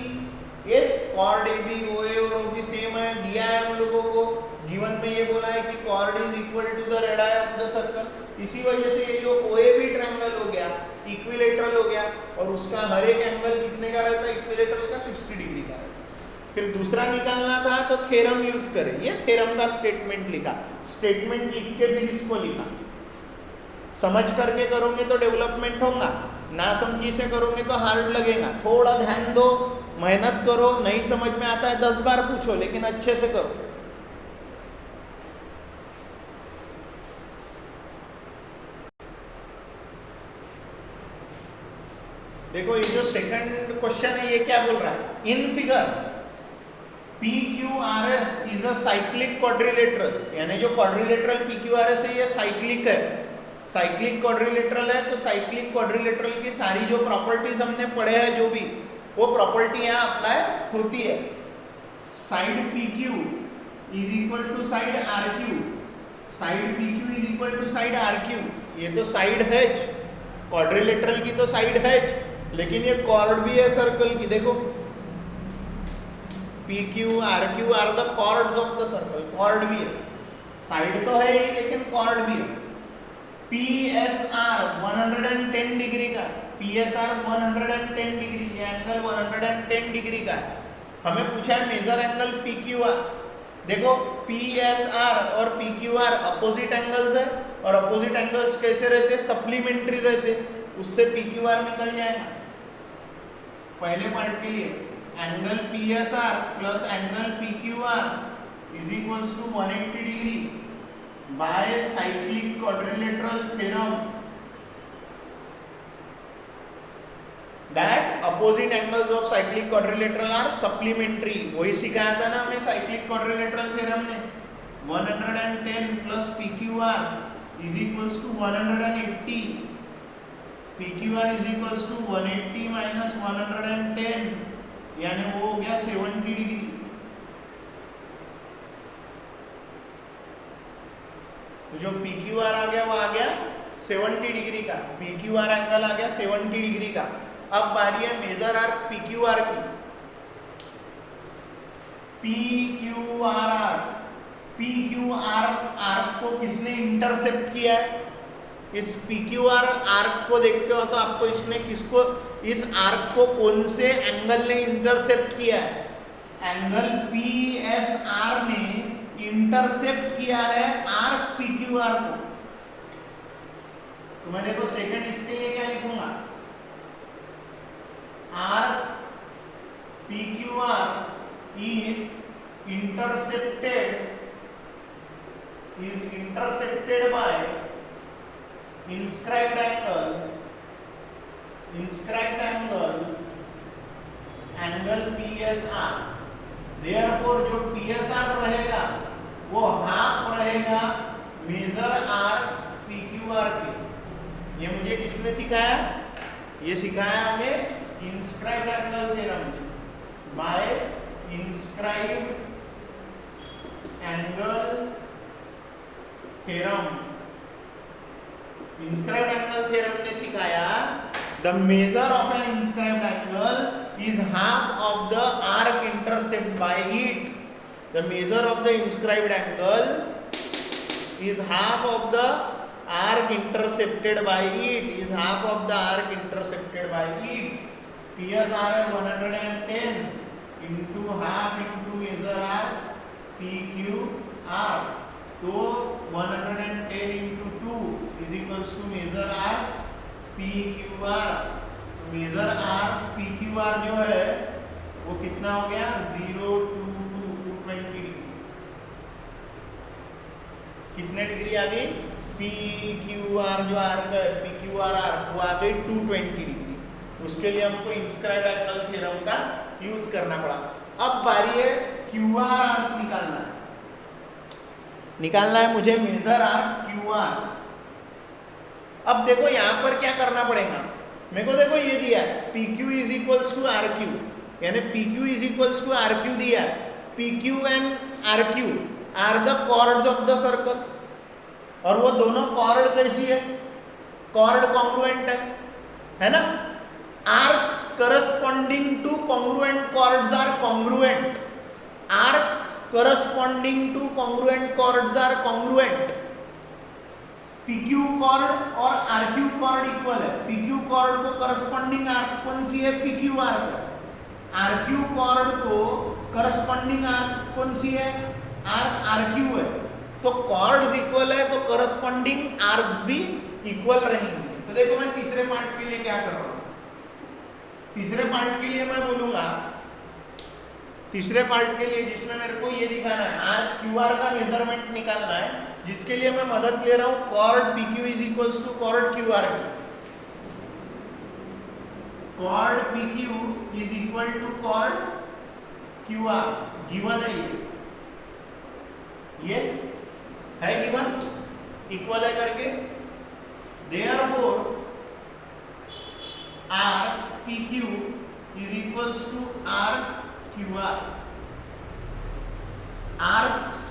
ये कॉर्ड ए बी ओ ए और ओ बी सेम है, दिया है हम लोगों को। गिवन में ये बोला है कि chord is equal to the radius of the circle. इसी वजह से ये जो ओ ए बी ट्रायंगल हो गया इक्विलेटरल हो गया, और उसका हर एक एंगल कितने का रहता है? इक्विलेटरल का 60 डिग्री का रहता है। फिर दूसरा निकालना था तो थ्योरम यूज करें। ये थ्योरम का स्टेटमेंट लिखा, स्टेटमेंट लिख के फिर इसको लिखा। समझ करके करोगे तो डेवलपमेंट होगा, ना समझी से करोगे तो हार्ड लगेगा। थोड़ा ध्यान दो, मेहनत करो। नहीं समझ में आता है 10 बार पूछो, लेकिन अच्छे से करो। देखो ये जो सेकंड क्वेश्चन है ये क्या बोल रहा है? In figure PQRS is a cyclic quadrilateral, यानी जो क्वाड्रिलेटरल PQRS है ये साइक्लिक है। साइक्लिक क्वाड्रिलेटरल है तो साइक्लिक क्वाड्रिलेटरल की सारी जो प्रॉपर्टीज हमने पढ़े हैं जो भी, वो प्रॉपर्टी यहाँ अप्लाई होती है। Side PQ is equal to side RQ, side PQ is equal to side RQ। ये तो साइड है, क्वाड्रिलेटरल की तो साइड है, लेकिन ये कॉर्ड भी है सर्कल की। देखो PQ RQ are the chords of the circle, chord भी है। साइड तो है ही लेकिन कॉर्ड भी है। PSR 110 डिग्री का, PSR 110 डिग्री, ये एंगल 110 डिग्री का है। हमें पूछा है मेजर एंगल PQR। देखो PSR और PQR अपोजिट एंगल्स है, और अपोजिट एंगल्स कैसे रहते? सप्लीमेंट्री रहते। उससे PQR निकल जाएगा। पहले पार्ट के लिए angle PSR plus angle PQR is equals to 180 degree by cyclic quadrilateral theorem that opposite angles of cyclic quadrilateral are supplementary. वही सिखाया था ना हमें साइक्लिक क्वाड्रिलेटरल थ्योरम ने। 110 plus PQR is equals to 180, PQR is equals to 180 minus 110, यानी वो हो गया 70 डिग्री। तो जो PQR आ गया वो आ गया 70 डिग्री का। PQR एंगल आ गया 70 डिग्री का। अब बारी है मेजर आर्क PQR की। PQR आर्क को किसने इंटरसेप्ट किया है? इस PQR आर्क को देखते हो तो आपको इसने किसको, इस आर्क को कौन से एंगल ने इंटरसेप्ट किया है? एंगल PSR ने इंटरसेप्ट किया है आर्क PQR को। तो मैं देखो सेकंड इसके लिए क्या लिखूंगा? Arc PQR is intersected by inscribed angle PSR। Therefore जो PSR रहेगा वो हाफ रहेगा measure arc P Q R के। ये मुझे किसने सिखाया? ये सिखाया हमें इंस्क्राइब्ड एंगल थ्योरम ने। By inscribed angle theorem, inscribed angle theorem ने सिखाया the measure of an inscribed angle is half of the arc intercept by it. The measure of the inscribed angle is half of the arc intercepted by it, is half of the arc intercepted by it. PSR है 110 into half into measure arc PQR, तो 110 into 2 is equals to measure arc PQR। measure arc PQR जो है वो कितना हो गया 0 to 220 degree. कितने degree आ गई? PQR जो आर्क है PQR आर्क वो आ गई 220 डिग्री। उसके लिए हमको इंस्क्राइब्ड एंगल थ्योरम का यूज करना पड़ा। अब बारी है QR आर्क निकालना है मुझे मेजर आर्क QR। अब देखो यहाँ पर क्या करना पड़ेगा मेरे को। देखो ये दिया है PQ is equals to RQ, यानी PQ is equals to RQ दिया है। PQ and RQ are the chords of the circle, और वो दोनों कॉर्ड कैसी है? कॉर्ड कॉन्ग्रुएंट है ना। Arcs corresponding to congruent chords are congruent. Arcs corresponding to congruent chords are congruent. PQ chord और RQ कॉर्ड इक्वल है। PQ chord को करस्पॉन्डिंग आर्क कौन सी है? PQ आर्क है। RQ कॉर्ड को करस्पॉन्डिंग आर्क कौन सी है? आर्क RQ है। तो कॉर्ड्स इक्वल है तो करस्पॉन्डिंग आर्क्स भी इक्वल रहेंगे। तो देखो मैं तीसरे पार्ट के लिए क्या कर रहा हूं। तीसरे पार्ट के लिए मैं बोलूंगा, तीसरे पार्ट के लिए जिसमें मेरे को ये दिखाना है आर्क QR का मेजरमेंट निकालना है, जिसके लिए मैं मदद ले रहा हूं chord PQ is equals to chord QR। Chord PQ is equal to chord QR given है। ये है गिवन, इक्वल है करके। Therefore arc PQ is equals to arc QR। Arcs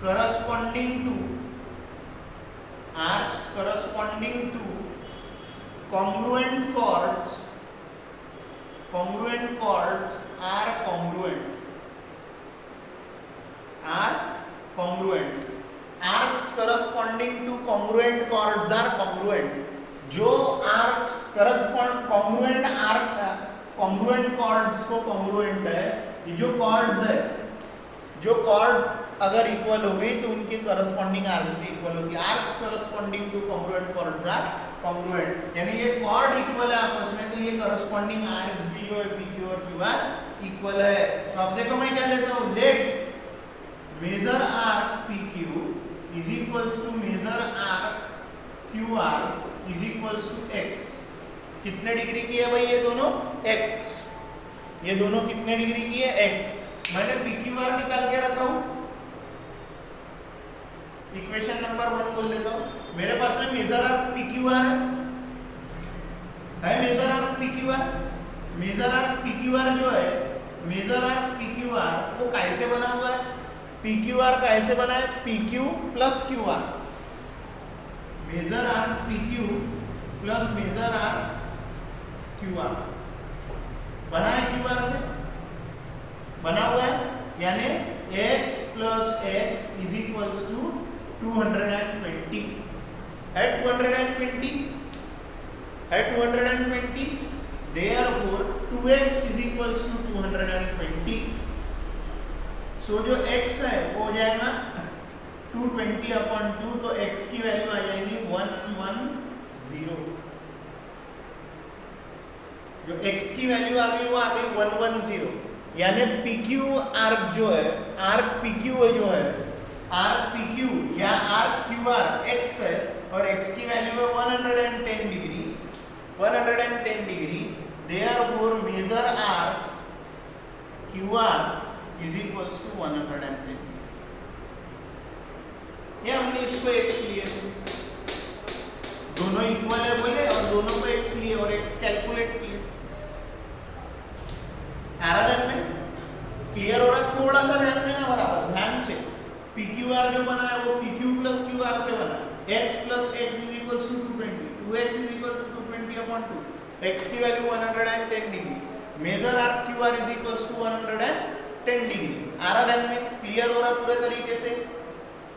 corresponding to congruent chords are congruent। arcs corresponding to congruent chords are congruent। जो arcs correspond congruent chords को congruent है, ये जो chords है, जो chords अगर इक्वल हो गई तो उनके करस्पॉन्डिंग आर्क्स भी इक्वल होती है। Arcs corresponding to congruent chords are congruent, यानी ये कॉर्ड इक्वल है आपस में, तो ये करस्पॉन्डिंग आर्क्स भी जो है PQ और QR इक्वल है। तो अब देखो मैं क्या लेता हूँ, let measure arc PQ is equals to measure arc QR is equals to x। कितने डिग्री की है भाई ये दोनों? x। ये दोनों कितने डिग्री की है? x। मैंने PQR निकाल के रखा हूँ, इक्वेशन नंबर 1 बोल देता हूँ। मेरे पास में मेजर आर्क PQR है measure arc PQR। Measure arc PQR जो है, मेजर आर्क PQR वो कैसे बना हुआ है? PQR कैसे बना है? PQ plus QR। Measure arc PQ plus measure arc QR बना है, QR से बना हुआ है, यानी x plus x is equals to 220 है। 220 है 220। therefore 2x is equals to 220। सो जो x है वो हो जाएगा 220/2, तो x की वैल्यू आ जाएगी 110। जो x की वैल्यू आ गई वो आ गई 110, यानी PQ आर्क जो है, आर्क PQ जो है, आर्क PQ या आर्क QR x है और x की वैल्यू है 110 degree. 110 degree, therefore measure arc QR is equals to 110। ये हमने इसको x लिए थे, दोनों इक्वल है बोले और दोनों को x लिए और x कैलकुलेट किए। आराधन में क्लियर हो रहा? थोड़ा सा ध्यान देना, बराबर ध्यान से। PQR जो बना है वो PQ प्लस QR से बना है। x plus x is equal to 220, 2x is equal to 220/2, x की value 110 degree, major arc QR is equal to 110 degree. आराधन में क्लियर हो रहा पूरे तरीके से?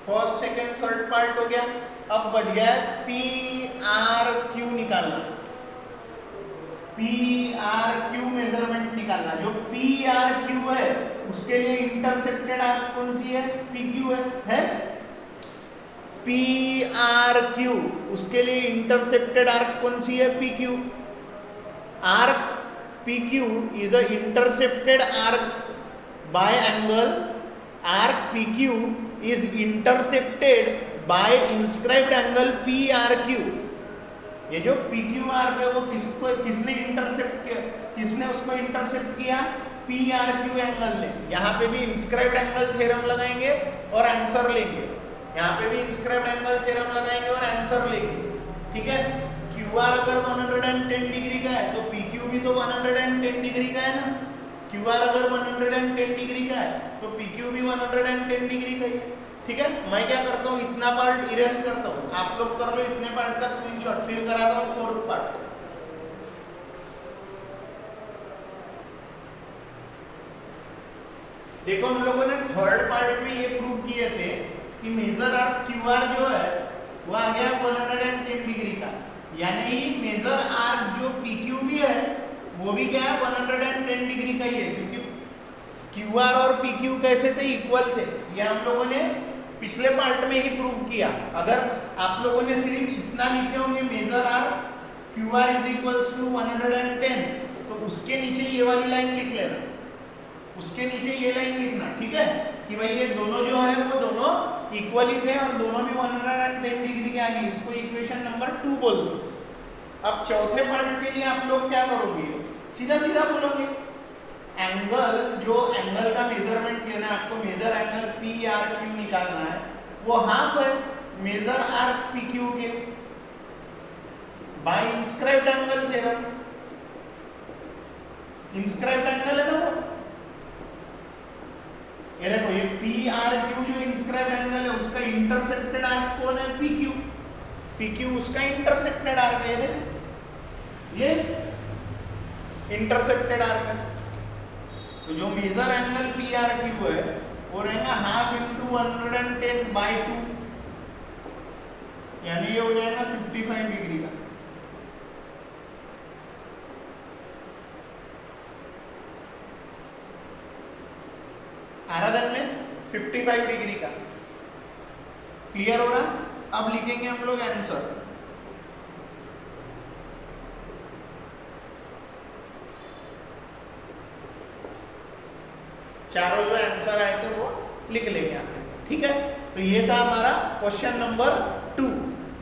फर्स्ट सेकंड थर्ड पार्ट हो गया। अब बच गया PRQ निकालना, PRQ मेजरमेंट निकालना। जो PRQ है उसके लिए इंटरसेप्टेड आर्क कौन सी है? PQ है? PRQ उसके लिए इंटरसेप्टेड आर्क कौन सी है? PQ। Arc PQ is a intercepted arc by angle. Arc PQ is intercepted by inscribed angle PRQ. ये जो PQ आर्क है वो किसने इंटरसेप्ट किया? किसने उसको इंटरसेप्ट किया? PRQ एंगल ने। यहाँ पे भी इंस्क्राइब्ड एंगल थ्योरम लगाएंगे और आंसर लेंगे। यहाँ पे भी इंस्क्राइब्ड एंगल थ्योरम लगाएंगे और आंसर लेंगे। ठीक है? QR अगर 110 डिग्री का है तो PQ भी तो 110 डिग्री का है ना। QR अगर 110 डिग्री का है तो PQ भी 110 डिग्री का ही। ठीक है? मैं क्या करता हूँ, इतना पार्ट इरेज करता हूँ, आप लोग कर लो इतने पार्ट का स्क्रीनशॉट, फिर कराता हूँ फोर्थ पार्ट। देखो हम लोगों ने थर्ड पार्ट में ये प्रूव किए थे कि मेजर आर्क QR जो है वो आ गया 110 डिग्री का, यानी मेजर आर्क जो PQ भी है वो भी क्या है 110 डिग्री का ही है, क्योंकि QR और PQ कैसे थे? इक्वल थे। ये हम लोगों ने पिछले पार्ट में ही प्रूव किया। अगर आप लोगों ने सिर्फ इतना लिखे होंगे measure arc QR is equals to 110, तो उसके नीचे ये वाली लाइन लिख लेना, उसके नीचे ये लाइन लिखना। ठीक है? कि भाई ये दोनों जो है वो दोनों इक्वल ही थे और दोनों भी 110 डिग्री के आगे। इसको इक्वेशन नंबर 2 बोल दो। अब चौथे पार्ट के लिए आप लोग क्या करोगे? सीधा सीधा बोलोगे। एंगल, जो एंगल का मेजरमेंट लेना है आपको, मेजर एंगल PRQ निकालना है, वो हाफ है मेजर आर्क PQ के by inscribed angle theorem. Inscribed angle है ना वो, ये देखो ये PRQ जो इंस्क्राइब्ड एंगल है उसका इंटरसेप्टेड आर्क कौन है? PQ। PQ उसका इंटरसेप्टेड आर्क है, ये इंटरसेप्टेड आर्क है। तो जो मेजर एंगल PRQ है वो रहेगा हाफ इंटू 110/2, यानी ये हो जाएगा 55 डिग्री का। आराधन में 55 डिग्री का। क्लियर हो रहा? अब लिखेंगे हम लोग आंसर। चारों जो आंसर आए थे वो लिख लेंगे आप। ठीक है? तो ये था हमारा क्वेश्चन नंबर 2,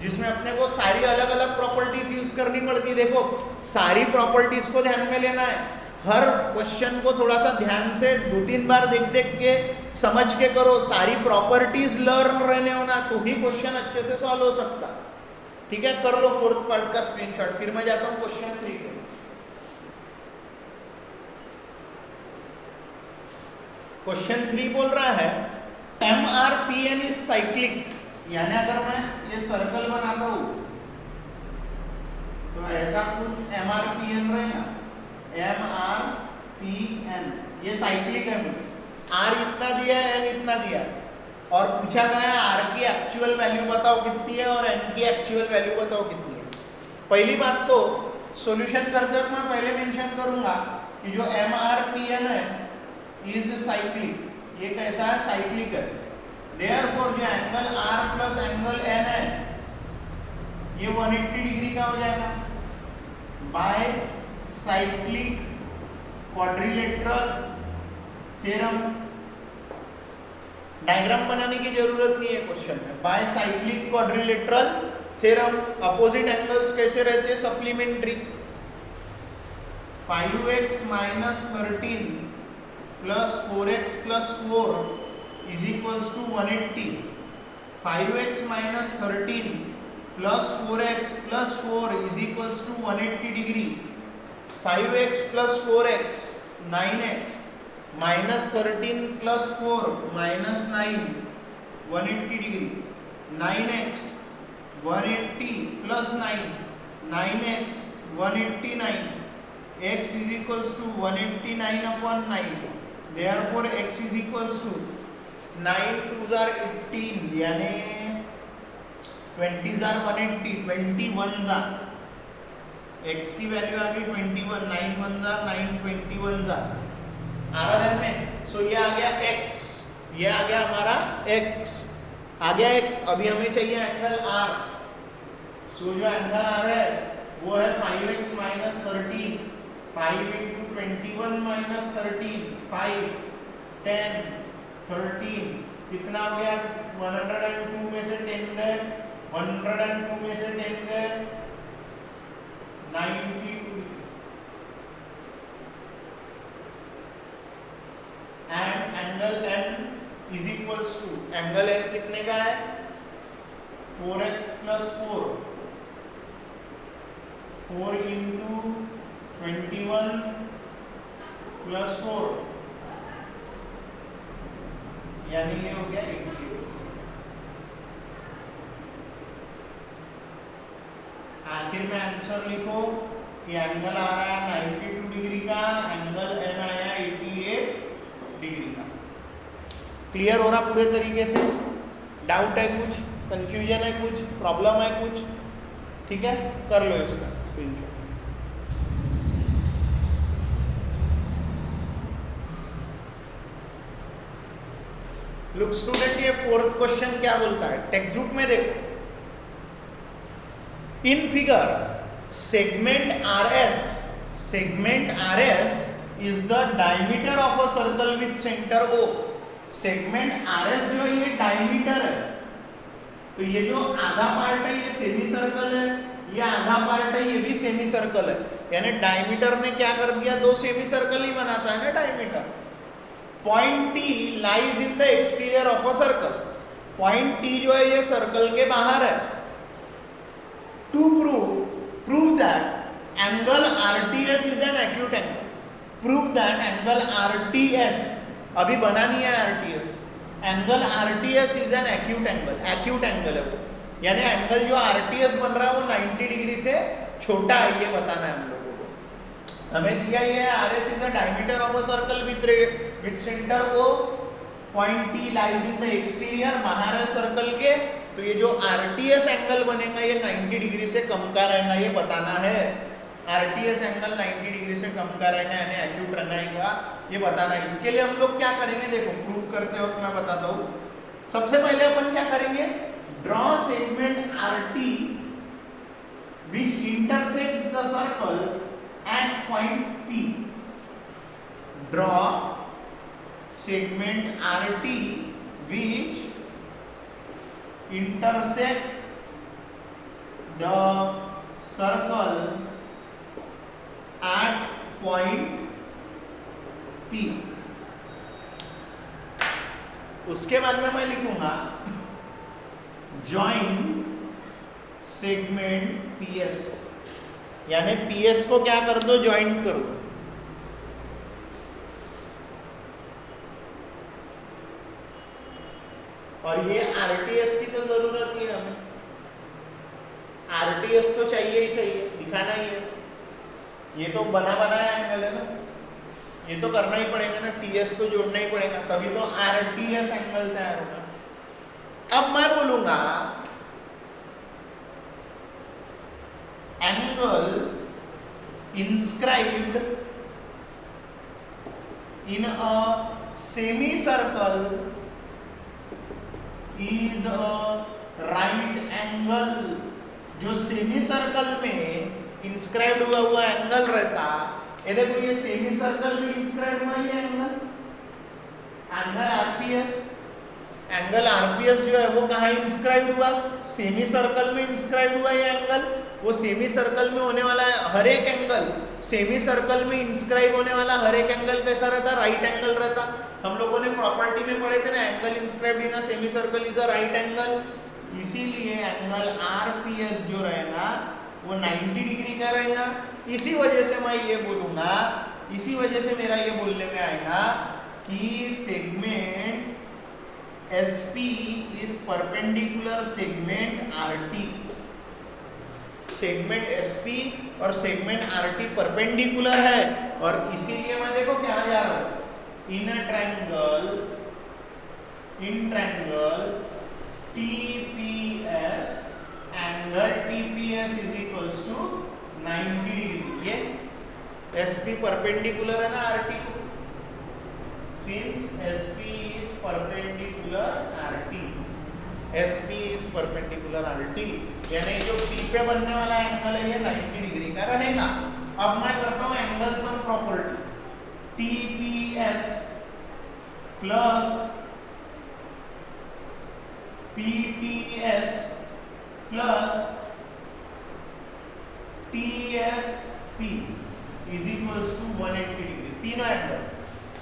जिसमें अपने को सारी अलग अलग प्रॉपर्टीज यूज करनी पड़ती। देखो सारी प्रॉपर्टीज को ध्यान में लेना है, हर क्वेश्चन को थोड़ा सा ध्यान से 2-3 बार देख देख के समझ के करो, सारी प्रॉपर्टीज लर्न रहने होना, तो ही क्वेश्चन अच्छे से सॉल्व हो सकता। ठीक है? कर लो फोर्थ पार्ट का स्क्रीनशॉट, फिर मैं जाता हूँ क्वेश्चन 3 पे। क्वेश्चन 3 बोल रहा है MRPN इज साइक्लिक, यानी अगर मैं ये सर्कल बनाता हूँ तो ऐसा कुछ MRPN रहेगा। MRPN ये साइक्लिक है, R इतना दिया है, N इतना दिया है, और पूछा गया R की एक्चुअल वैल्यू बताओ कितनी है और N की एक्चुअल वैल्यू बताओ कितनी है। पहली बात तो सॉल्यूशन करते वक्त मैं पहले मेंशन करूंगा कि जो MRPN है इज साइक्लिक, ये कैसा है? साइक्लिक है। देयरफॉर जो angle R plus angle N है ये 180 डिग्री का हो जाएगा by cyclic quadrilateral theorem. Diagram बनाने की जरूरत नहीं है क्वेश्चन में। By cyclic quadrilateral theorem opposite angles कैसे रहते हैं? Supplementary. 5x minus 13 plus 4x plus 4 is equals to 180। 5x minus 13 plus 4x plus 4 is equals to 180 degree. 5x plus 4x 9x minus 13 plus 4 minus 9 180 degree. 9x 180 plus 9 9x 189. X is equals to 189 upon 9. Therefore x is equals to 9 2s are 18 यानी 20s are 180 21s are x की value आ गई 21 9 1s are 9 21s are आ रहा ध्यान में. सो ये आ गया x, ये आ गया हमारा x, आ गया x. अभी हमें चाहिए एंगल r. सो जो एंगल r है वो है 5x minus 13 5 into 21 minus 13 5 10 13 कितना हो गया 102 में से 10 गए 102 में से 10 गए 92 and angle n is equals to angle n कितने का है 4x plus 4 4 into 21 plus 4 यानी ये हो गया 80. आखिर में आंसर लिखो कि एंगल आ रहा है 92 डिग्री का, एंगल एन आया 88 डिग्री का. क्लियर हो रहा पूरे तरीके से? डाउट है कुछ, कंफ्यूजन है कुछ, प्रॉब्लम है कुछ? ठीक है, कर लो इसका स्क्रीनशॉट. लुक स्टूडेंट, ये फोर्थ क्वेश्चन क्या बोलता है टेक्स्ट बुक में देखो. In figure segment RS is the diameter of a circle with center O. Segment RS जो है ये डायमीटर है. तो ये जो आधा पार्ट है ये सेमी सर्कल है, ये आधा पार्ट है ये भी सेमी सर्कल है. यानी डायमीटर ने क्या कर दिया, दो सेमी सर्कल ही बनाता है ना diameter. Point T lies in the exterior of a circle. Point T जो है ये सर्कल के बाहर है. To prove that angle RTS is an acute angle. Prove that angle RTS, अभी बना नहीं है RTS, angle RTS is an acute angle. Acute angle है वो, यानी एंगल जो RTS बन रहा है वो 90 डिग्री से छोटा है, ये बताना है हम लोगों को. हमें दिया ये है RS is the diameter of a circle with center O. Point T lies in the exterior, बाहर है सर्कल के. तो ये जो RTS एंगल बनेगा ये 90 डिग्री से कम का रहेगा, ये बताना है. RTS एंगल 90 डिग्री से कम का रहेगा यानी एक्यूट रहेगा, ये बताना है. इसके लिए हम लोग क्या करेंगे, देखो प्रूव करते वक्त मैं बताता हूँ. सबसे पहले अपन क्या करेंगे, draw segment RT which intersects the circle at point P. Draw segment RT which intersect the circle at point P. उसके बाद में मैं लिखूंगा join segment PS, यानी PS को क्या कर दो, ज्वाइंट करो. और ये RTS की तो जरूरत ही है हमें. RTS तो चाहिए ही चाहिए, दिखाना ही है. ये तो बना बनाया एंगल है ना, ये तो करना ही पड़ेगा ना, TS तो जोड़ना ही पड़ेगा, तभी तो RTS एंगल तैयार होगा. अब मैं बोलूंगा angle inscribed in a semicircle is a right angle. जो सेमी सर्कल में इंस्क्राइब्ड हुआ एंगल रहता, ये देखो ये सेमी सर्कल में इंस्क्राइब्ड हुआ ये angle, angle RPS. Angle RPS जो है वो कहाँ इंस्क्राइब्ड हुआ, सेमी सर्कल में इंस्क्राइब्ड हुआ ये एंगल. वो सेमी सर्कल में होने वाला है हर एक एंगल, सेमी सर्कल में इंस्क्राइब होने वाला हर एक एंगल कैसा रहता? राइट एंगल रहता। हम लोगों ने प्रॉपर्टी में पढ़े थे ना, angle inscribed in a semi circle is a right angle. इसीलिए एंगल आरपीएस जो रहेगा वो 90 डिग्री का रहेगा। इसी वजह से मैं ये बोलूंगा, इसी वजह से मेरा ये बोलने में आएगा कि segment SP is perpendicular segment RT। Segment SP और सेगमेंट RT परपेंडिकुलर है, और इसीलिए मैं देखो क्या जा रहा हूं, in triangle TPS angle TPS is equals to 90 degree. ये SP परपेंडिकुलर है ना RT को, since SP is perpendicular RT, SP is perpendicular RT, यानी जो P पे बनने वाला एंगल है ये 90 डिग्री का रहेगा। अब मैं करता हूं angle sum property, TPS plus PTS plus TSP is equals to 180 degree. तीनों एंगल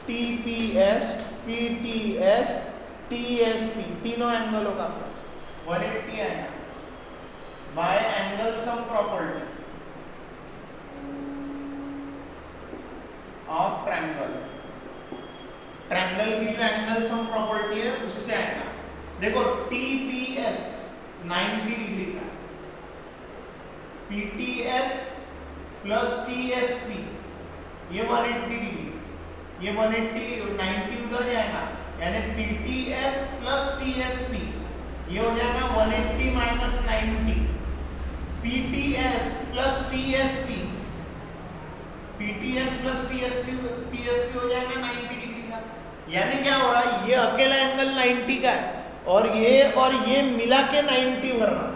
TPS, PTS, TSP तीनों एंगलों का प्लस 180 आएगा by angle sum property of triangle. Triangle की जो एंगल सम प्रॉपर्टी है उससे आएगा। देखो TPS 90 डिग्री का, PTS प्लस TSP ये 180 डिग्री, ये 180 90 उधर जाएगा, यानी PTS प्लस TSP ये हो जाएगा 180 minus 90, PTS plus TSP, PTS plus TSP हो जाएगा 90 डिग्री का। यानी क्या हो रहा है, ये अकेला एंगल 90 का है और ये मिला के 90 भर रहा,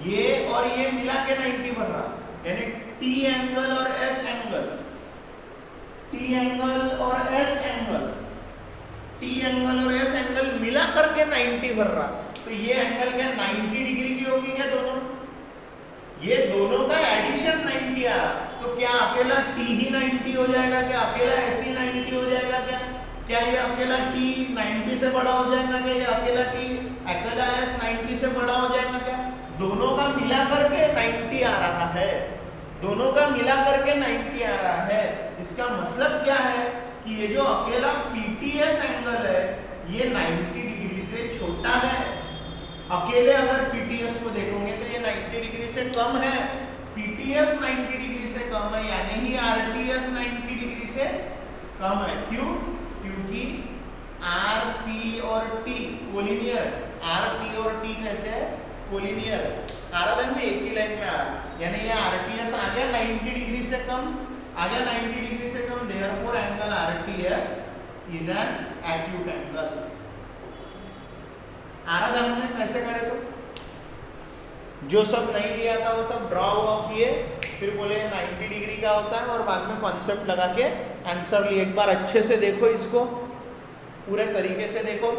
ये और ये मिला के 90 भर रहा, यानी T एंगल और S एंगल, T एंगल और S एंगल, T एंगल और S एंगल मिला करके 90 भर रहा। तो ये एंगल क्या 90 डिग्री की होगी क्या दोनों? ये दोनों का एडिशन 90 आ रहा, तो क्या अकेला T ही 90 हो जाएगा क्या? अकेला S ही 90 हो जाएगा क्या? क्या ये अकेला T 90 से बड़ा हो जाएगा क्या? ये अकेला S 90 से बड़ा हो जाएगा क्या? दोनों का मिला करके 90 आ रहा है, दोनों का मिला करके 90 आ रहा है। इसका मतलब क्या है कि ये जो अकेला PTS एंगल है ये 90 डिग्री से छोटा है। अकेले अगर PTS को देखोगे तो ये 90 डिग्री से कम है, PTS 90 डिग्री से कम है, यानी ही RTS 90 डिग्री से कम है। क्यों? क्योंकि RP और T कोलिनियर, RP और T कैसे है? कोलिनियर, आराधन में एक ही लाइन में आ रहा है, यानी ये RTS आ गया 90 डिग्री से कम, आ गया 90 डिग्री से कम, therefore angle RTS is an acute angle. आराधन में कैसे करे? तो जो सब नहीं दिया था वो सब ड्रॉ किए, फिर बोले 90 डिग्री का होता है और बाद में कॉन्सेप्ट लगा के आंसर लिए। एक बार अच्छे से देखो, इसको पूरे तरीके से देखो।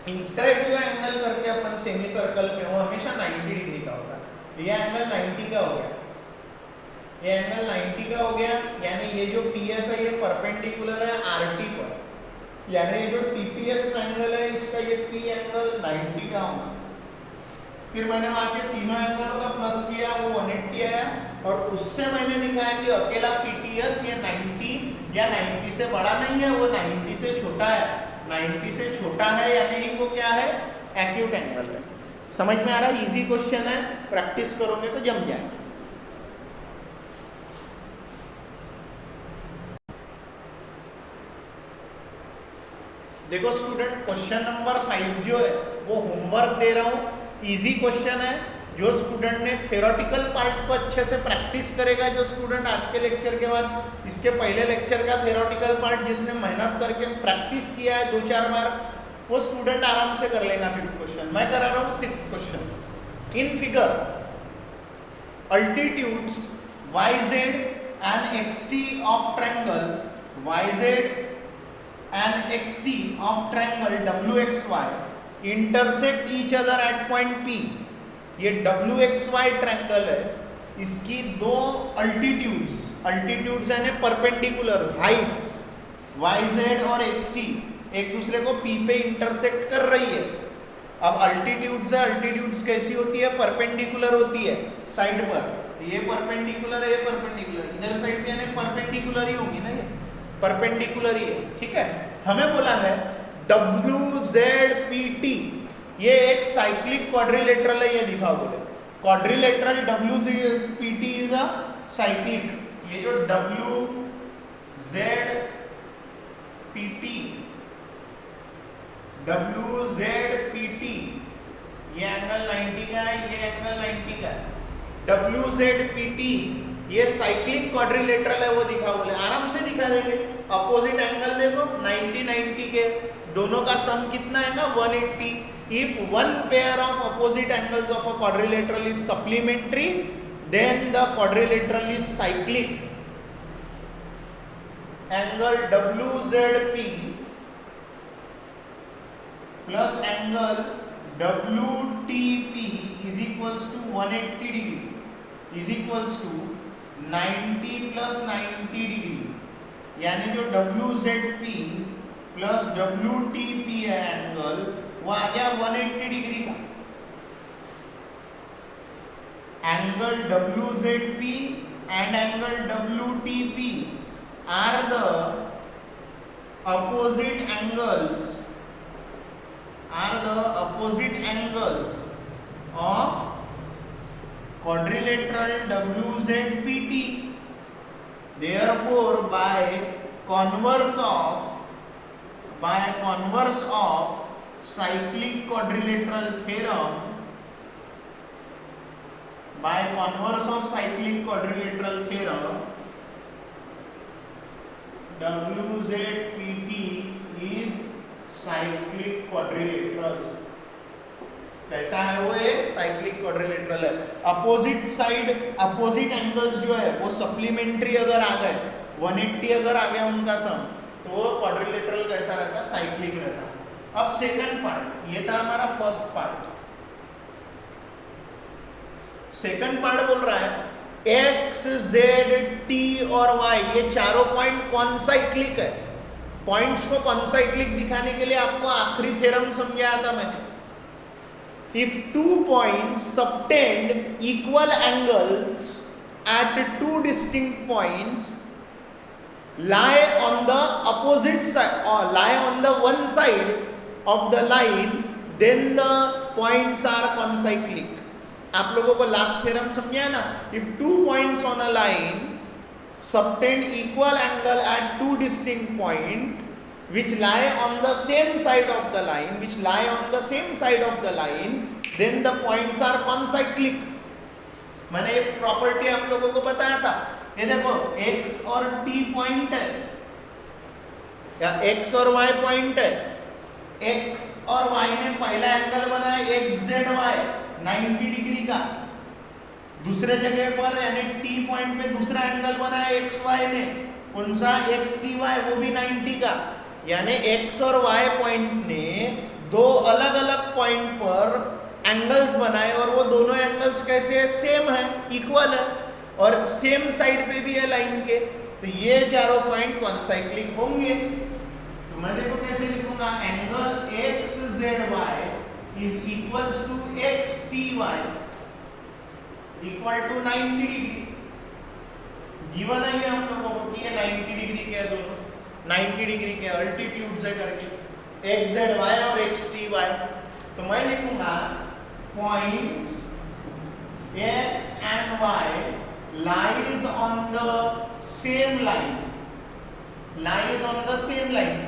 इंस्क्राइब जो एंगल करके अपन सेमी सर्कल में वो हमेशा 90 डिग्री का होता है। ये एंगल 90 का हो गया, ये एंगल 90 का हो गया, यानी ये जो PS है ये परपेंडिकुलर है RT पर, यानी ये जो TPS ट्रायंगल है इसका ये P एंगल 90 का होगा। फिर मैंने वहाँ के तीनों एंगलों का प्लस किया, वो 180 आया, और उससे मैंने दिखाया कि अकेला PTS ये 90 या 90 से बड़ा नहीं है, वो 90 से छोटा है, 90 से छोटा है, यानी वो क्या है? एक्यूट एंगल है। समझ में आ रहा है? इजी क्वेश्चन है, प्रैक्टिस करोगे तो जम जाएगा। देखो स्टूडेंट, क्वेश्चन नंबर 5 जो है वो होमवर्क दे रहा हूँ, इजी क्वेश्चन है। जो स्टूडेंट ने थ्योरेटिकल पार्ट को अच्छे से प्रैक्टिस करेगा, जो स्टूडेंट आज के लेक्चर के बाद इसके पहले लेक्चर का थ्योरेटिकल पार्ट जिसने मेहनत करके प्रैक्टिस किया है 2-4 बार, वो स्टूडेंट आराम से कर लेगा 5th क्वेश्चन। मैं करा रहा हूँ 6th question. In figure altitudes YZ and XT of triangle YZ and XT of triangle WXY intersect each other at point P. ये WXY ट्रायंगल है, इसकी दो अल्टीट्यूड्स यानी परपेंडिकुलर हाइट्स YZ और XT एक दूसरे को P पे इंटरसेक्ट कर रही है। अब अल्टीट्यूड्स है, अल्टीट्यूड्स कैसी होती है, परपेंडिकुलर होती है साइड पर, ये परपेंडिकुलर है, ये परपेंडिकुलर, इधर साइड पे यानी परपेंडिकुलर ही होगी ना, ये परपेंडिकुलर ही है, ठीक है। हमें बोला है WZPT, ये एक साइक्लिक क्वाड्रिलेटरल है, ये दिखाओ बोले quadrilateral WZPT is a cyclic. ये जो WZPT ये एंगल 90 का है, ये एंगल 90 का है। WZPT ये साइक्लिक क्वाड्रिलेटरल है, वो दिखा बोले, आराम से दिखा देंगे। अपोजिट एंगल देखो 90 के, दोनों का सम कितना है ना 180। If one pair of opposite angles of a quadrilateral is supplementary then the quadrilateral is cyclic. Angle WZP plus angle WTP is equals to 180 degree is equals to 90 plus 90 degree, यानी जो WZP plus WTP है angle, वो आ गया 180 degree का। Angle WZP and angle WTP are the opposite angles of quadrilateral WZPT. Therefore, by converse of cyclic quadrilateral theorem, WZPT is cyclic quadrilateral। कैसा है वो, एक साइक्लिक क्वाड्रिलेटरल है। अपोजिट एंगल्स जो है वो सप्लीमेंट्री अगर आ गए, 180 अगर आ गया उनका सम, तो वो क्वाड्रिलेटरल कैसा रहता है, साइक्लिक रहता है। अब सेकंड पार्ट, ये था हमारा फर्स्ट पार्ट। सेकंड पार्ट बोल रहा है X, Z, T और Y ये चारों पॉइंट कौन साइक्लिक है। पॉइंट्स को कॉन्साइक्लिक दिखाने के लिए आपको आखिरी थ्योरम समझाया था मैंने। If two points subtend equal angles at two distinct points lie on the opposite side or lie on the one side of the line, then the points are concyclic। आप लोगों को लास्ट थ्योरम समझाया ना, if two points on a line subtend equal angle at two distinct points which lie on the same side of the line, then the points are concyclic। मैंने एक property आप लोगों को बताया था, ये देखो x और t पॉइंट है या x और y पॉइंट है। x और y ने पहला एंगल बनाया XZY 90 डिग्री का, दूसरे जगह पर यानी t पॉइंट पे दूसरा एंगल बनाया XY ने, कौन सा XTY, वो भी 90 का। यानी x और y पॉइंट ने दो अलग अलग पॉइंट पर एंगल्स बनाए और वो दोनों एंगल्स कैसे है, सेम है, इक्वल है और सेम साइड पे भी है लाइन के, तो ये चारों पॉइंट कॉन्साइक्लिक होंगे। तो मैं देखो कैसे लिखूंगा, angle XZY is equals to XTY equal to 90 degree. Given है हम लोगों को कि ये 90 डिग्री के दोनों 90 डिग्री के अल्टीट्यूड्स है करके XZY और XTY। तो मैं लिखूंगा points X and Y lies on the same line,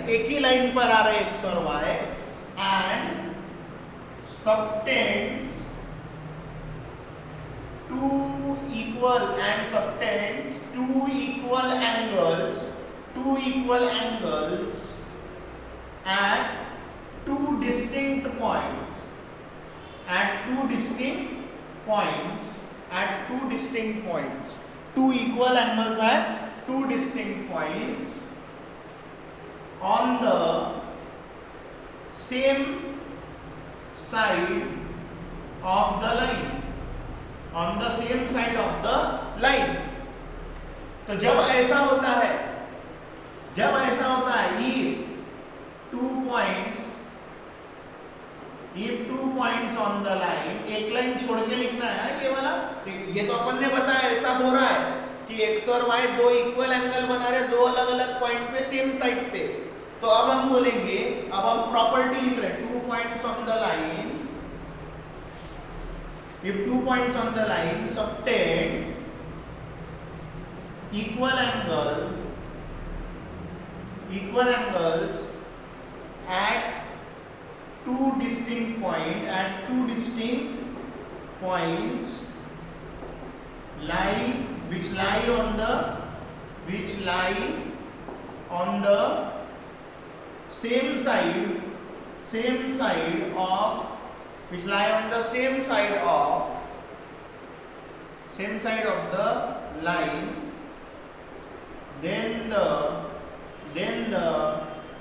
एक ही लाइन पर आ रहे X और Y, and subtends two equal angles at two distinct points, two equal angles at two distinct points on the same side of the line। On the same side of the line. तो जब ऐसा होता है if two points on the line, एक line छोड़ के लिखना है ये वाला। ये तो अपन ने बताया ऐसा हो रहा है कि x और y दो इक्वल एंगल बना रहे दो अलग अलग पॉइंट पे सेम साइड पे। तो अब हम बोलेंगे, अब हम प्रॉपर्टी लिख रहे हैं, 2 points on the line, if 2 points on the line subtend equal angles at two distinct points which lie on the same side of the line, then the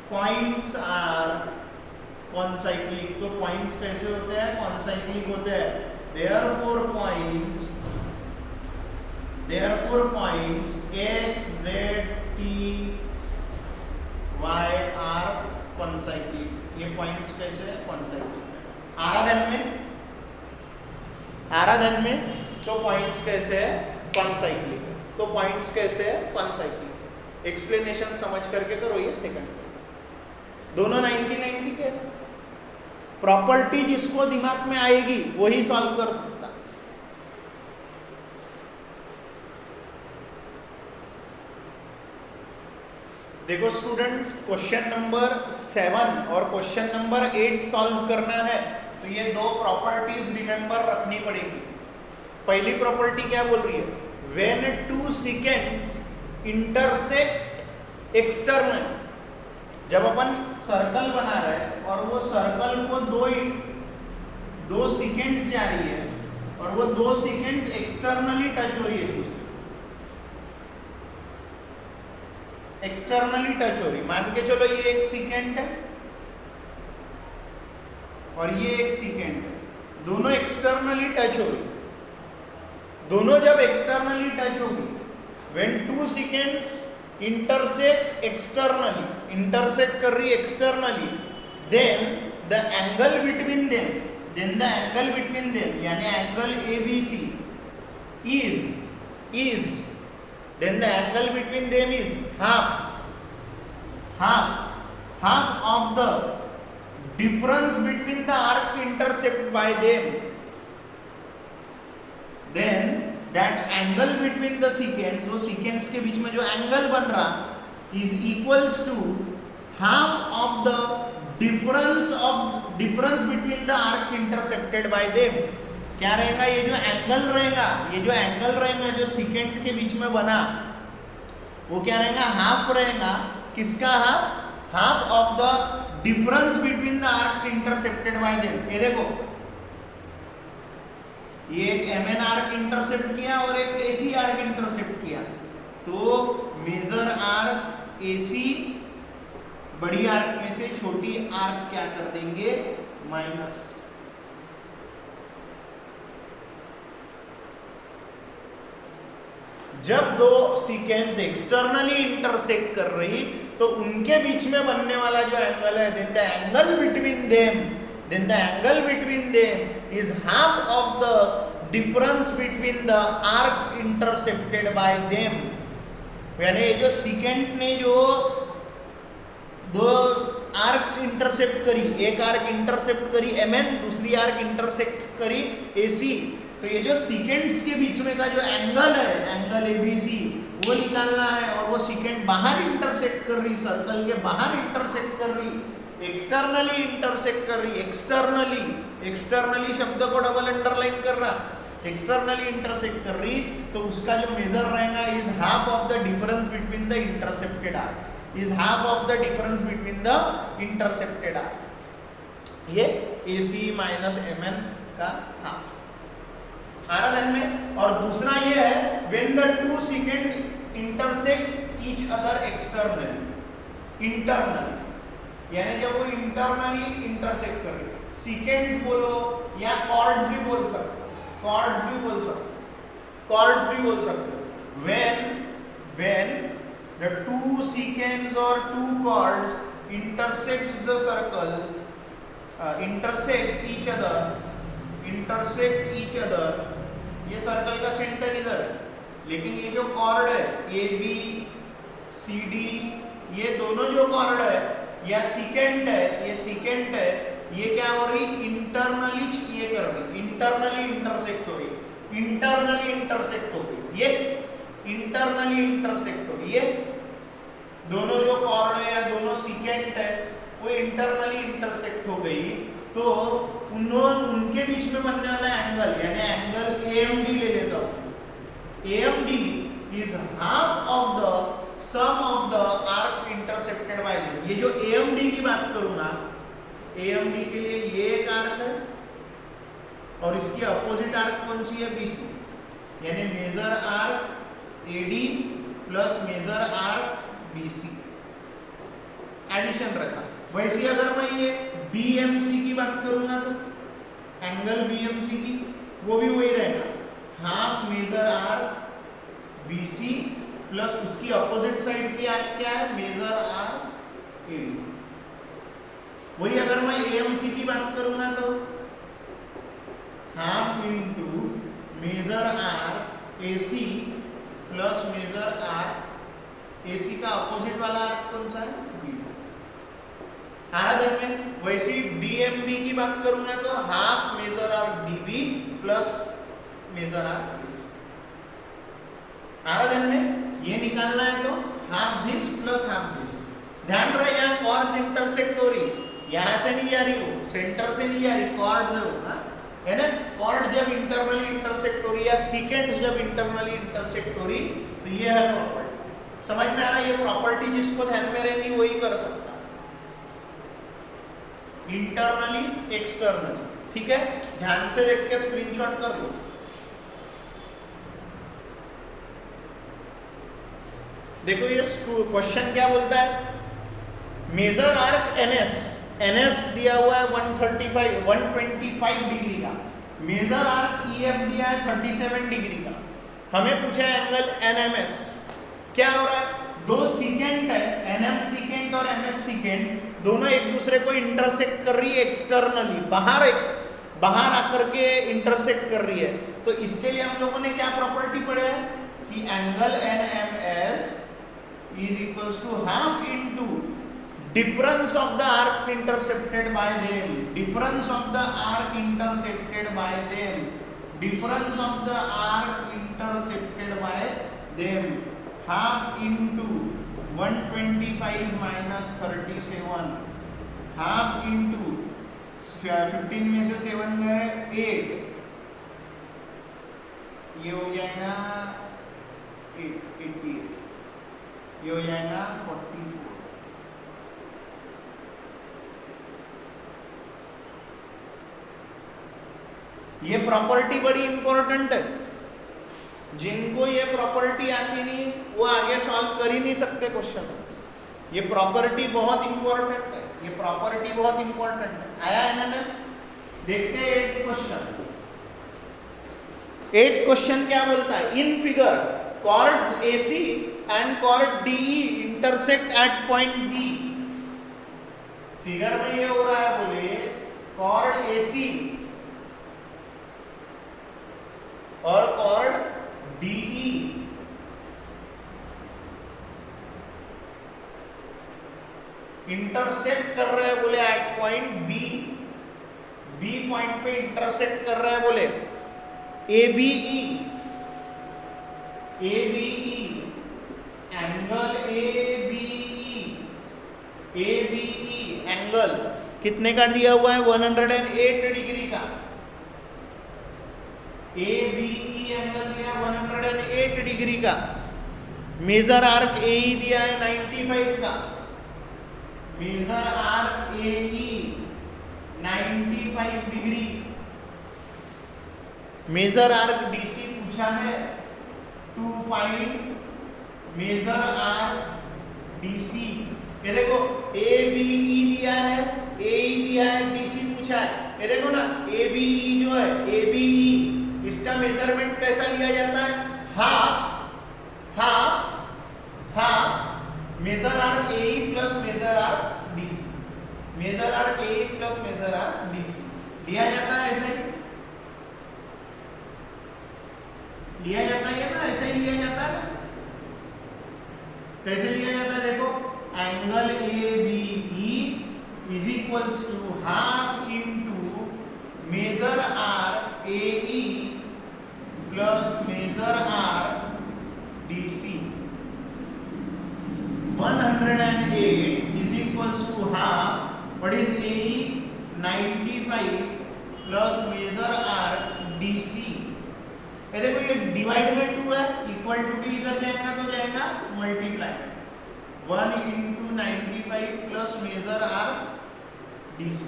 points are concyclic। तो points कैसे होते हैं? concyclic होते हैं। therefore points x, z, t, y are concyclic। ये points कैसे है? concyclic। आराधन में तो points कैसे है? concyclic। तो points कैसे है? concyclic। एक्सप्लेनेशन समझ करके करो ये सेकंड। दोनों 90-90 के। प्रॉपर्टी जिसको दिमाग में आएगी वही सॉल्व कर सकता। देखो स्टूडेंट, क्वेश्चन नंबर 7 और क्वेश्चन नंबर 8 सॉल्व करना है तो ये दो प्रॉपर्टीज रिमेंबर रखनी पड़ेगी। पहली प्रॉपर्टी क्या बोल रही है? When two seconds intersect external. जब अपन सर्कल बना रहे हैं और वो सर्कल को दो सेकेंड्स जा रही है और वो 2 सेकेंड्स एक्सटर्नली टच हो रही है, एक्सटर्नली टच हो रही। मान के चलो ये 1 सेकेंड है और ये 1 सेकेंड है, दोनों एक्सटर्नली टच हो रही। दोनों जब एक्सटर्नली टच होगी, when 2 secants intersect externally, intersect कर रही externally, then the angle between them, यानी angle ABC is then the angle between them is half of the difference between the arcs intercept by them। then that angle between the secants, वो secants के बीच में जो angle बन रहा is equals to half of the difference between the arcs intercepted by them। क्या रहेगा? ये जो एंगल रहेगा जो सेकेंड के बीच में बना वो क्या रहेगा? हाफ रहेगा। किसका half? Half of the difference between the arcs intercepted bye them. ये देखो, ये एक MN आर्क इंटरसेप्ट किया और एक AC आर्क इंटरसेप्ट किया, तो मेजर आर्क AC बड़ी आर्क में से छोटी आर्क क्या कर देंगे? माइनस। जब दो सीकेंस एक्सटर्नली इंटरसेक्ट कर रही तो उनके बीच में बनने वाला जो एंगल है, then the angle between them is half of the difference between the arcs intercepted by them। यानी जो सेकेंड ने जो दो आर्क्स इंटरसेप्ट करी, एक आर्क इंटरसेप्ट करी MN, दूसरी आर्क इंटरसेप्ट करी AC, तो ये जो सेकेंड्स के बीच में का जो एंगल है, एंगल ABC, वो निकालना है। और वो सेकेंड बाहर इंटरसेक्ट कर रही, सर्कल के बाहर इंटरसेक्ट कर रही, एक्सटर्नली इंटरसेक्ट कर रही। एक्सटर्नली शब्द को डबल अंडरलाइन कर रहा, एक्सटर्नली इंटरसेक्ट कर रही, तो उसका जो मेजर रहेगा is half of the difference between the intercepted arc, ये AC माइनस MN का हाफ आ रहा ध्यान में। और दूसरा ये है when the 2 secants intersect each other internally, यानी जब वो इंटरनली इंटरसेक्ट कर रही, सीकेंड्स बोलो या कॉर्ड्स भी बोल सकते, कॉर्ड्स भी बोल सकते हो। when the two secants or two chords intersect each other, ये सर्कल का सेंटर इधर है, लेकिन ये जो कॉर्ड है ए बी सी डी, ये दोनों जो कॉर्ड है या सीकेंट है, ये क्या हो रही, इंटरनली इंटरसेक्ट हो गई, ये दोनों जो कॉर्ड है या दोनों सीकेंट है वो इंटरनली इंटरसेक्ट हो गई, तो उनके बीच में बनने वाला एंगल यानी एंगल AMD ले लेता हूं। AMD is half of the sum of the arcs intercepted by them। ये जो AMD की बात करूंगा, AMD के लिए ये एक आर्क है और इसकी अपोजिट आर्क कौन सी है, BC, यानी measure arc AD plus measure arc BC addition रखा। वैसे अगर मैं ये BMC की बात करूंगा तो एंगल BMC की वो भी वही रहेगा, half measure arc BC plus उसकी अपोजिट साइड की आर्क क्या है, मेजर आर्क AD। वही अगर मैं AMC की बात करूंगा तो half into measure arc AC plus measure arc AC का अपोजिट वाला आर्क कौन सा है, B। वैसे DMB की बात करूंगा तो half measure arc DB plus measure arc AC। ये निकालना है तो half this plus half this. ध्यान रहे यहाँ कॉर्ड्स इंटरसेक्ट हो रही, यहाँ से नहीं जा रही, वो सेंटर से नहीं जा रही, कॉर्ड है ना। कॉर्ड जब इंटरनली इंटरसेक्ट हो रही या सीकेंड्स जब इंटरनली इंटरसेक्ट हो रही तो ये है प्रॉपर्टी। समझ में आ रहा है, ये प्रॉपर्टी जिसको ध्यान में रहनी वही कर सकता, इंटरनली एक्सटर्नली। ठीक है, ध्यान से देख के स्क्रीनशॉट कर लो। देखो ये क्वेश्चन क्या बोलता है, मेजर आर्क NS दिया हुआ है 125 डिग्री का, मेजर आर्क EF दिया है 37 डिग्री का, हमें पूछा है एंगल NMS। क्या हो रहा है, दो सीकेंट है, NM सीकेंट और MS सीकेंट, दोनों एक दूसरे को इंटरसेक्ट कर रही है एक्सटर्नली, बाहर आकर के इंटरसेक्ट कर रही है। तो इसके लिए हम लोगों ने क्या प्रॉपर्टी पढ़े है कि angle NMS is equals to half into difference of the arcs intercepted by them, difference of the arc intercepted by them, difference of the arc intercepted by them, half into 125 minus 37, half into 15 में से 7 गए 8, ये हो जाएगा 88, ये हो जाएगा 44। ये प्रॉपर्टी बड़ी इंपॉर्टेंट है, जिनको ये प्रॉपर्टी आती नहीं वो आगे सॉल्व कर ही नहीं सकते क्वेश्चन। ये प्रॉपर्टी बहुत इंपॉर्टेंट है, ये प्रॉपर्टी बहुत इंपॉर्टेंट है। आया एनएमएस, देखते हैं 8 क्वेश्चन क्या बोलता है। In figure chords AC and chord DE intersect at point B। Figure में ये हो रहा है, बोले कॉर्ड AC और कॉर्ड DE इंटरसेक्ट कर रहे हैं, बोले एट पॉइंट B पॉइंट पे इंटरसेक्ट कर रहे हैं, बोले ABE एंगल ABE एंगल कितने का दिया हुआ है, 108 डिग्री का। ABE एंगल दिया 108 डिग्री का। मेजर आर्क AE दिया है 95 का। Measure arc AE 95 degree. Major arc DC पूछा है, to find measure arc DC। ये देखो ABE दिया है, AE दिया है, DC पूछा है। ये देखो ना ABE जो है, ABE इसका मेजरमेंट कैसा लिया जाता है? Half half half measure arc A plus measure arc BC, measure arc A plus measure arc BC लिया जाता है। ऐसे ही लिया जाता है ना, ऐसे ही लिया जाता है ना। कैसे लिया जाता है देखो, angle A B E is equals to half into measure arc A E plus measure arc D C. 108 is equals to half, what is AE? 95 plus measure arc DC। ये देखो ये डिवाइड में 2 है, इक्वल टू भी इधर जाएगा तो जाएगा multiply, 1 into 95 plus measure arc DC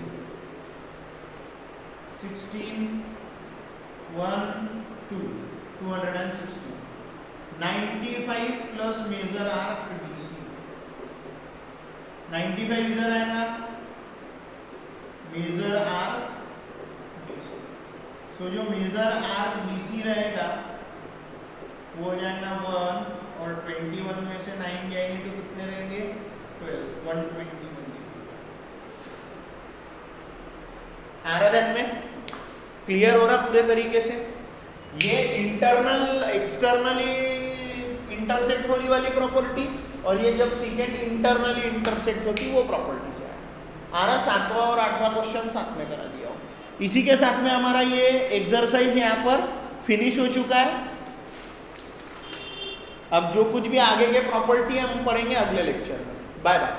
16 1 2 216 95 plus measure arc DC 95 इधर आएगा, मेजर आर्क BC। सो जो मेजर आर्क BC रहेगा वो हो जाएगा 1 और 21 में से 9 जाएंगे तो कितने रहेंगे 12, 120। आ रहा ध्यान में? क्लियर हो रहा पूरे तरीके से? ये इंटरनल एक्सटर्नली इंटरसेक्ट होने वाली प्रॉपर्टी और ये जब सेकेंड इंटरनली इंटरसेक्ट होती वो प्रॉपर्टी से आ रहा। 7वां और 8वां क्वेश्चन साथ में करा दिया हो। इसी के साथ में हमारा ये एक्सरसाइज यहाँ पर फिनिश हो चुका है। अब जो कुछ भी आगे के प्रॉपर्टी हम पढ़ेंगे अगले लेक्चर में। Bye bye.